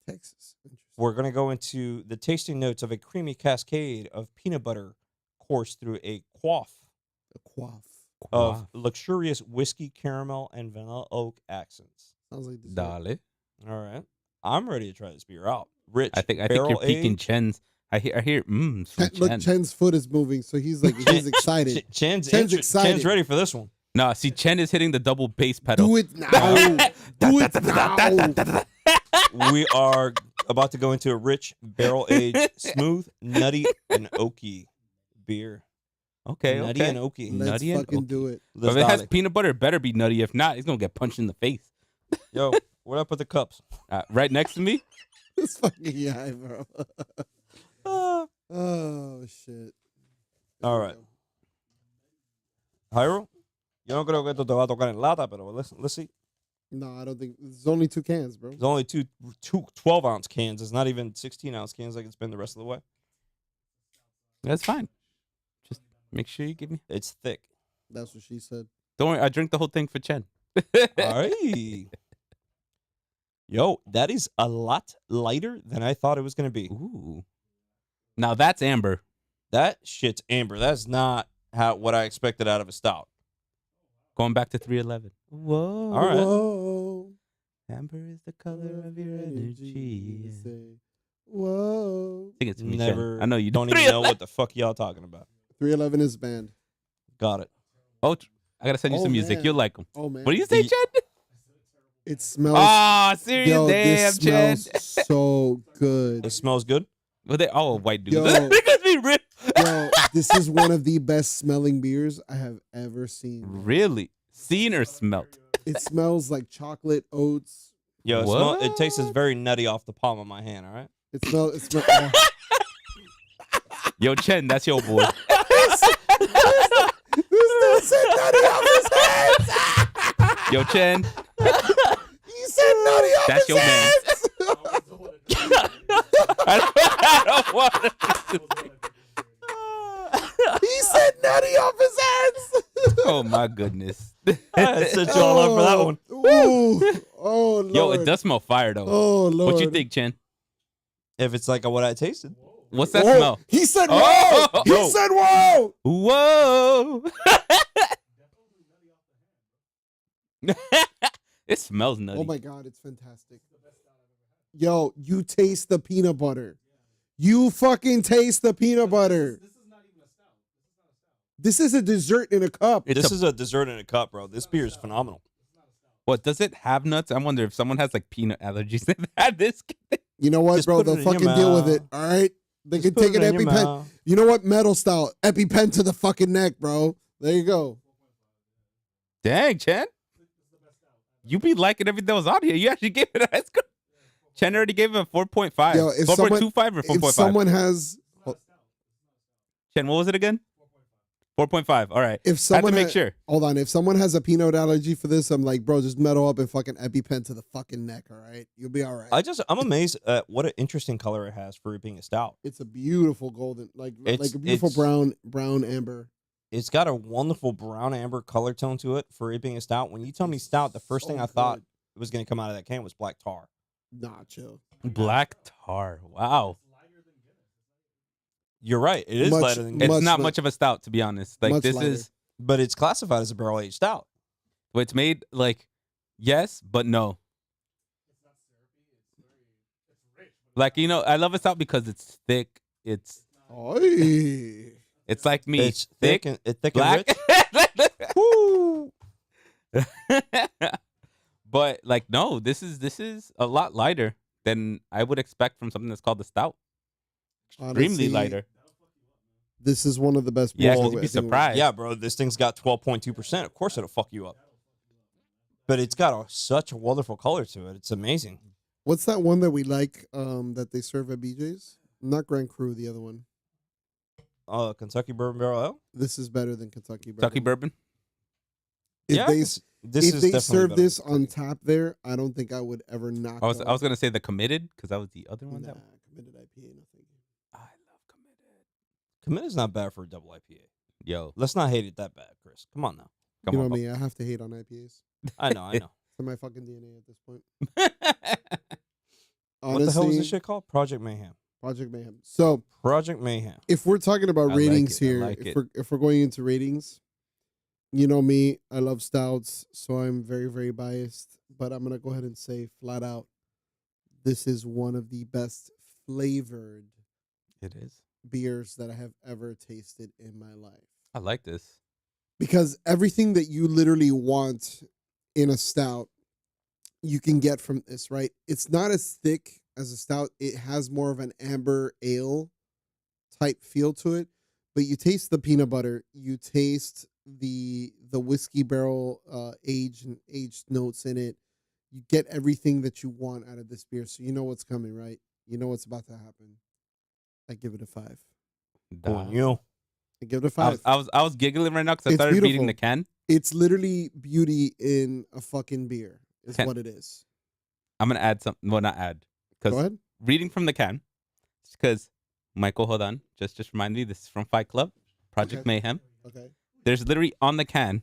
Texas. Interesting. We're going to go into the tasting notes of a creamy cascade of peanut butter coursed through a quaff A quaff. of luxurious whiskey, caramel, and vanilla oak accents. Sounds like dessert. Dale. All right. I'm ready to try this beer out. Rich. I think you're peeking aged. Chen's. I hear sweet Look, Chen. Chen's foot is moving, so he's like he's excited. Chen's Chen's excited. Chen's ready for this one. No, see, Chen is hitting the double bass pedal. Do it now. Do it now. We are about to go into a rich, barrel-aged, smooth, nutty, and oaky beer. Okay, Nutty okay. and oaky. Let's Nutty and fucking oaky. do it. But if it has peanut butter, it better be nutty. If not, he's gonna get punched in the face. Yo, where'd I put the cups? Right next to me. This fucking guy, bro. Oh shit. All right. Jairo, yo no creo que esto te va a tocar en lata, pero let's see. No, I don't think there's only 2 cans, bro. There's only two 12-ounce cans. It's not even 16-ounce cans like it's been the rest of the way. That's fine. Just make sure you give me. It's thick. That's what she said. Don't worry, I drink the whole thing for Chen. All right. Yo, that is a lot lighter than I thought it was going to be. Ooh. Now that's amber. That shit's amber. That's not what I expected out of a stout. Going back to 311. Whoa. All right. Whoa. Amber is the color of your energy. Say, whoa. Sing it to me, Never. Chen. I know you don't even know what the fuck y'all talking about. 311 is banned. Got it. Oh, I gotta send you some music. Man. You'll like them. Oh man. What do you say, Chen? It smells. Oh, serious? Yo, Damn, this Chen. smells so good. It smells good. Well, they all white dudes. Yo. They're gonna be real. Yo, this is one of the best smelling beers I have ever seen. Really? Seen or smelt? It smells like chocolate, oats. Yo, What? it tastes very nutty off the palm of my hand. All right. It smells. Yo, Chen, that's your boy. This dude said nutty off his hands. Yo, Chen, He said nutty off that's his your man. hands. I don't want to. He said nutty off his hands. Oh my goodness. I set you all up for that one. Ooh. Oh Lord. Yo, it does smell fire though. Oh Lord. What you think, Chen? If it's like what I tasted. What's that Whoa. smell? He said whoa. Oh. He Yo. said whoa. Whoa! It smells nutty. Oh my God, it's fantastic. Yo, you taste the peanut butter. You fucking taste the peanut butter. This is a dessert in a cup. This is a dessert in a cup, bro. This beer is phenomenal. What does it have nuts? I wonder if someone has like peanut allergies. They've had this. You know what, Just bro? put it They'll in your fucking deal with it. mouth. All right. They Just can take put an it in your EpiPen. mouth. You know what? Metal style. EpiPen to the fucking neck, bro. There you go. Dang, Chen. You be liking everything that was on here. You actually gave it a high score. Chen already gave it a 4.5. Yo, if someone- 4.25 or 4.5? If someone has, Chen, what was it again? 4.5. All right. if I have someone to make ha- sure. hold on, if someone has a peanut allergy for this, I'm like, bro, just metal up and fucking EpiPen to the fucking neck. All right, you'll be all right. I'm amazed at what an interesting color it has for it being a stout. It's a beautiful golden, like It's- a beautiful it's- brown amber. It's got a wonderful brown amber color tone to it for it being a stout. When you tell me stout, the first thing So I thought good. was going to come out of that can was black tar. Nah, chill. Black tar. Wow. You're right. It is Much- lighter than It's Much not li- much of a stout, to be honest. Like, much this lighter. is, but it's classified as a barrel aged stout. but it's made like, yes, but no. Like, you know, I love a stout because it's thick. It's Oy. like me. It's thick and black. rich. Woo! But like, no, this is a lot lighter than I would expect from something that's called the stout. Extremely Honestly, lighter. This is one of the best. Yeah, beers 'cause you'd I be think we've- surprised. Yeah, bro. This thing's got 12.2%. Of course, it'll fuck you up. But it's got such a wonderful color to it. It's amazing. What's that one that we like? That they serve at BJ's? Not Grand Cru, the other one. Kentucky Bourbon Barrel Ale. This is better than Kentucky Bourbon. Kentucky bourbon. If Yeah, they this if is they definitely serve better. this on tap there, I don't think I would ever knock. I was gonna say the committed because that was the other one. Nah, That committed IPA, nothing. I love committed. Committed's not bad for a double IPA. Yo, Let's not hate it that bad, Chris. Come on now. come You know on. me, I have to hate on IPAs. I know. It's in my fucking DNA at this point. What the hell was Honestly, this shit called? Project Mayhem. Project Mayhem. So Project Mayhem. if we're talking about I like ratings it, I here, like it. if we're going into ratings, you know me, I love stouts, so I'm very, very biased. But I'm gonna go ahead and say flat out, this is one of the best flavored It is. beers that I have ever tasted in my life. I like this. Because everything that you literally want in a stout, you can get from this, right? It's not as thick as a stout. It has more of an amber ale type feel to it, but you taste the peanut butter, you taste the whiskey barrel aged notes in it. You get everything that you want out of this beer, so you know what's coming, right? You know what's about to happen. I give it a 5. Coño. I give it a I 5. was giggling right now because I It's started reading beautiful. the can. It's literally beauty in a fucking beer. Is Can- what it is. I'm gonna add something. Well, not add Go because ahead. reading from the can. Because Michael, hold on, just remind me. This is from Fight Club, Project Okay. Mayhem. Okay. There's literally on the can,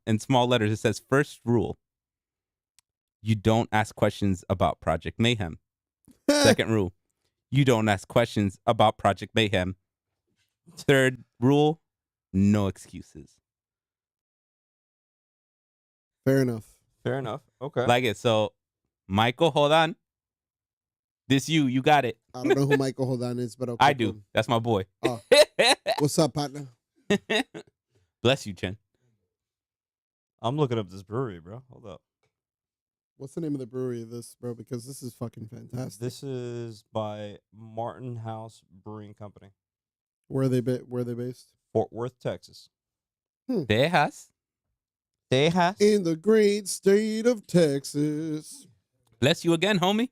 in small letters, it says first rule: you don't ask questions about Project Mayhem. Second rule, you don't ask questions about Project Mayhem. Third rule, no excuses. Fair enough. Fair enough. Okay. Like it. So, Michael, hold on. This you got it. I don't know who Michael Holdan is, but okay. I do. That's my boy. Oh. What's up, partner? Bless you, Chen. I'm looking up this brewery, bro. Hold up. What's the name of the brewery of this, bro? Because this is fucking fantastic. This is by Martin House Brewing Company, Where are they based? Fort Worth, Texas. Tejas. Tejas. In the great state of Texas. Bless you again, homie.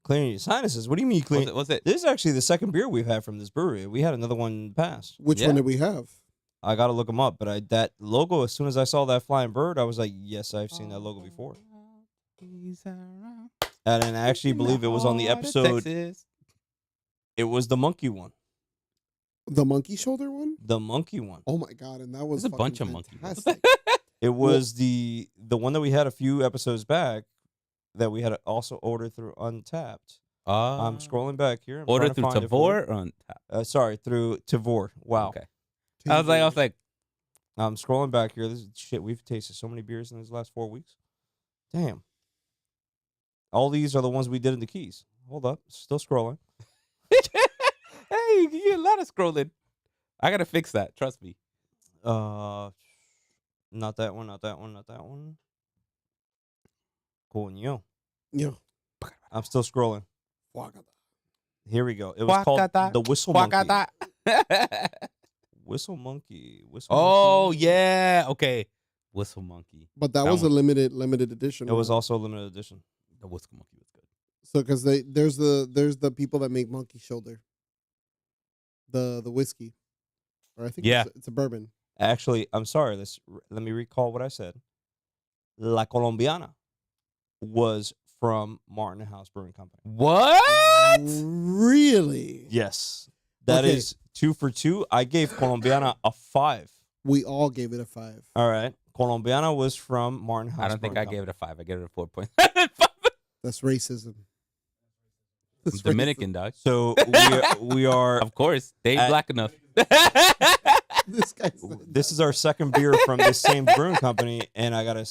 Clearing your sinuses. What do you mean clean? What's it? This is actually the second beer we've had from this brewery. We had another one in the past. Which Yeah. one did we have? I gotta look them up, but that logo. As soon as I saw that flying bird, I was like, "Yes, I've seen that logo before." And I actually believe it was on the episode. Texas. It was the monkey one. The monkey shoulder one? The monkey one. Oh my god! And that was There's a bunch of fucking monkeys. fantastic. It was the one that we had a few episodes back that we had also ordered through Untapped. I'm scrolling back here. I'm Order trying to through find it for you. Tavour or on tap? Sorry, through Tavour. Wow. Okay. I was like, I'm scrolling back here. This is shit. We've tasted so many beers in these last 4 weeks. Damn. All these are the ones we did in the Keys. Hold up. Still scrolling. hey, you get a lot of scrolling. I gotta fix that. Trust me. Not that one. Not that one. Not that one. Coño. Yeah. I'm still scrolling. Wakata. Here we go. It was called the Whistle Monkey. Whistle Monkey. Whistle Oh Monkey. yeah. Okay. Whistle Monkey. But that That was one. a limited edition. It was right? also a limited edition. The Whistle Monkey was good. So because there's the people that make monkey shoulder. The whiskey, or I think Yeah. it's a bourbon. Actually, I'm sorry. Let me recall what I said. La Colombiana was from Martin House Brewing Company. What? Really? Yes. That Okay. is 2 for 2. I gave Colombiana a 5. We all gave it a 5. All right. Colombiana was from Martin House. I don't think I Brewing gave it a 5. I gave it a 4.5. That's racism. I'm That's Dominican, dog. So we are. Of course, they ain't At- black enough. This guy's This is our second beer from this same brewing company, and I gotta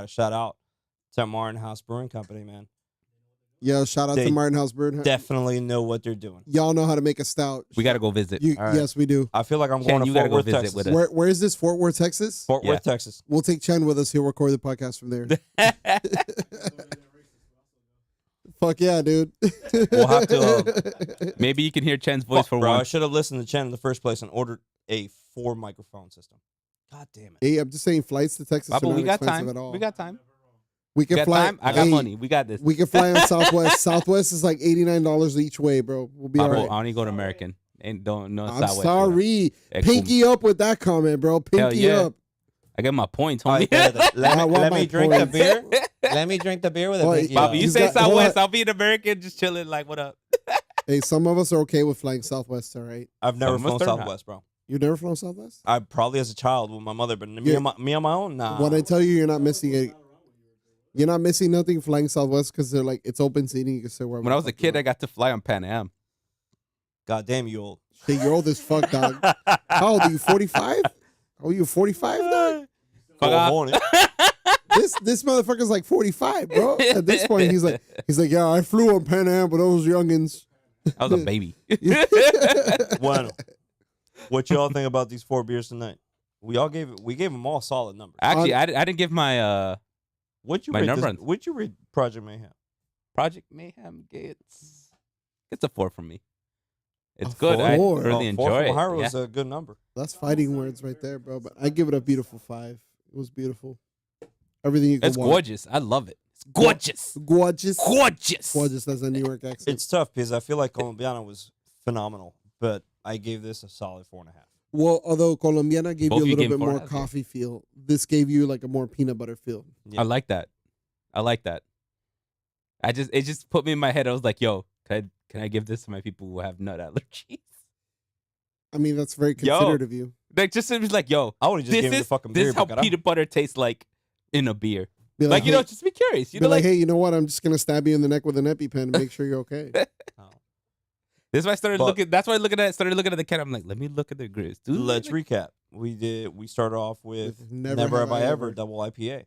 shout out to Martin House Brewing Company, man. Yo, shout out They to Martin House Brewing. Definitely know what they're doing. Y'all know how to make a stout. We gotta go visit. You, All right. Yes, we do. I feel like I'm Chen, going to you Fort gotta go Worth, visit Texas. with us. Where is this? Fort Worth, Texas? Fort Yeah. Worth, Texas. We'll take Chen with us. He'll record the podcast from there. Fuck yeah, dude. We'll have to, Maybe you can hear Chen's voice Fuck, for bro, I once. should have listened to Chen in the first place and ordered a 4 microphone system. God damn it. Hey, I'm just saying, flights to Texas Papa, are not we got expensive time. at all. We got time. We We can got fly. time. I got hey, money. We got this. We can fly on Southwest. Southwest is like $89 each way, bro. We'll be all Papa, right. I only go to American. Ain't don't no I'm Southwest. sorry. Eh, cool. Pinky up with that comment, bro. Pinky yeah. up. I get my points, All homie. right, I want my points. Let me drink the beer with a Boy, pinky Bobby, up. You He's say got- hold Southwest, on. I'll be an American just chilling like, what up? Hey, some of us are okay with flying Southwest, all right? I've never Some of flown us are not. Southwest, bro. You never flown Southwest? I probably as a child with my mother, but me Yeah. on my own, nah. When I tell you you're not missing it, you're not missing nothing flying Southwest because they're like, it's open seating. You can sit wherever. When I was a kid, I got to fly on Pan Am. God damn you old. Shit, you're old as fuck, dog. How old are you? 45? Oh, you 45, dog? Fuck off. Cojones. This motherfucker's like 45, bro. At this point, he's like, yeah, I flew on Pan Am, but those youngins. I was a baby. Bueno. What y'all think about these 4 beers tonight? We gave them all solid numbers. Actually, I didn't give my What'd you My rate number this, on- what'd you rate Project Mayhem? Project Mayhem gets a 4 from me. It's A good. I 4? really 4 enjoy from it. Hyrule Yeah. is a good number. That's fighting words right there, bro. But I give it a beautiful 5. It was beautiful. Everything you could It's want. gorgeous. I love it. It's gorgeous. Gorgeous. Gorgeous. Gorgeous. That's a New York accent. It's tough because I feel like Colombiana was phenomenal, but I gave this a solid 4.5. Well, although Colombiana gave Both you a you little gave bit more 4.5, yeah. coffee feel, this gave you like a more peanut butter feel. Yeah. I like that. It just put me in my head. I was like, yo, can I give this to my people who have nut allergies? I mean, that's very Yo. considerate of you. Like, just it was like, yo, I would have just this given the is fucking this beer. is how but peanut butter tastes like in a beer. Be Like, hey, just be curious. You be know, like, hey, you know what? I'm just gonna stab you in the neck with an EpiPen and make sure you're okay. Oh. this is why I started But- looking. That's why I started looking at the can. I'm like, let me look at the grits. Dude, Let's recap. We started off with With Never Have I Ever double IPA.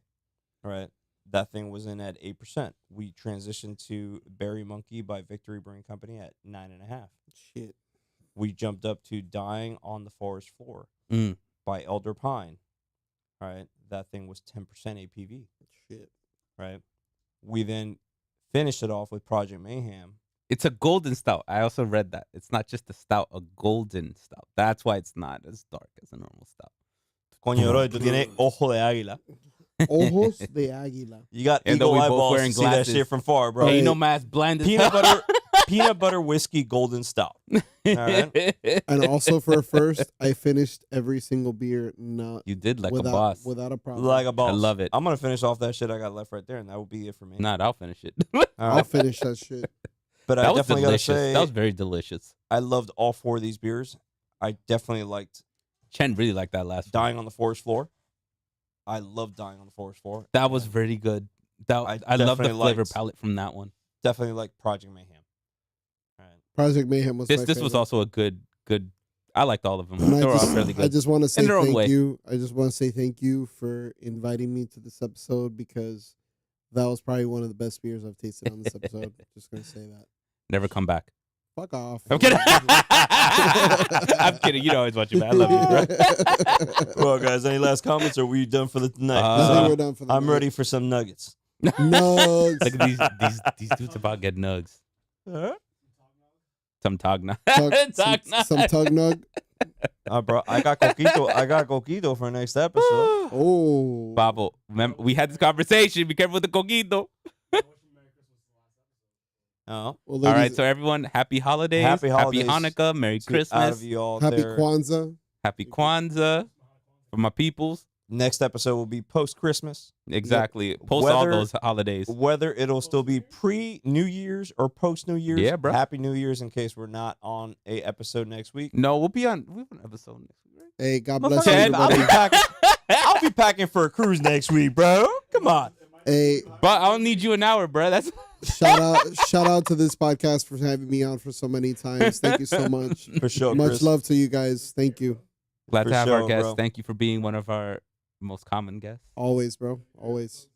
All right. That thing was in at 8%. We transitioned to Berry Monkey by Victory Brewing Company at 9.5%. Shit. We jumped up to Dying on the Forest Floor Mm. by Elder Pine. All right. That thing was 10% APV. Shit. Right. We then finished it off with Project Mayhem. It's a golden stout. I also read that. It's not just a stout, a golden stout. That's why it's not as dark as a normal stout. Coño, bro, tú tienes ojo de águila. Ojos de águila. You got And though eagle we both eyeballs wearing to see that glasses. shit from far, bro. Ain't no mass blind as Peanut hell. butter, peanut butter whiskey golden stout. right. And also for a first, I finished every single beer not You did like without, a boss. without a problem. Like a boss. I love it. I'm gonna finish off that shit I got left right there, and that will be it for me. Not, I'll finish it. All I'll right. finish that shit. But I That was definitely gotta delicious. say, That was very delicious. I loved all four of these beers. I definitely liked Chen really liked that last one. Dying on the Forest Floor. I love Dying on the Forest Floor. That was very good. That I love the definitely flavor liked- palette from that one. Definitely like Project Mayhem. All right. Project Mayhem was my This was favorite. also a good. I liked all of them. And They were all fairly I good. just want to say In their own thank way. you. I just want to say thank you for inviting me to this episode because that was probably one of the best beers I've tasted on this episode. Just gonna say that. Never come back. Fuck off. I'm kidding. I'm kidding. You know I always want you back. I love you, bro. Well, guys, any last comments? Or are we done for the night? I think we're done for the I'm night. ready for some nuggets. Nugs. Look at these dudes about get nugs. Some togna. Some tug nug. Bro, I got coquito for next episode. Oh. Babo, remember, we had this conversation. Be careful with the coquito. Oh, Well, All right, ladies, so everyone, happy holidays. Happy holidays Hanukkah. Merry to out Christmas. of you all happy there. Kwanzaa. Happy Kwanzaa for my peoples. Next episode will be post Christmas. Exactly. Post all Whether- those holidays. Whether it'll still be pre New Year's or post New Year's. Yeah, bro. Happy New Year's in case we're not on a episode next week. No, we'll be on an episode next week, right? Hey, God bless Ted, I'll everybody. be packing. I'll be packing for a cruise next week, bro. Come on. Hey, But I'll need you an hour, bro. That's shout out to this podcast for having me on for so many times. Thank you so much. For sure, Much Chris. love to you guys. Thank you. glad For to have sure, our guests. bro. Thank you for being one of our most common guests. Always, bro. Always.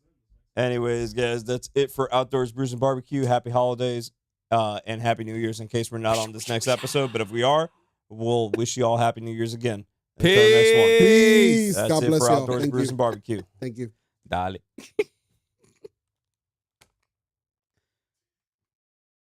Anyways, guys, that's it for Outdoors Brews and Barbecue. Happy holidays and Happy New Year's in case we're not on this next episode. But if we are, we'll wish you all Happy New Year's again. Until next one. Peace. That's God it bless for y'all. Outdoors Thank Brews you. and Barbecue. Thank you. Dale.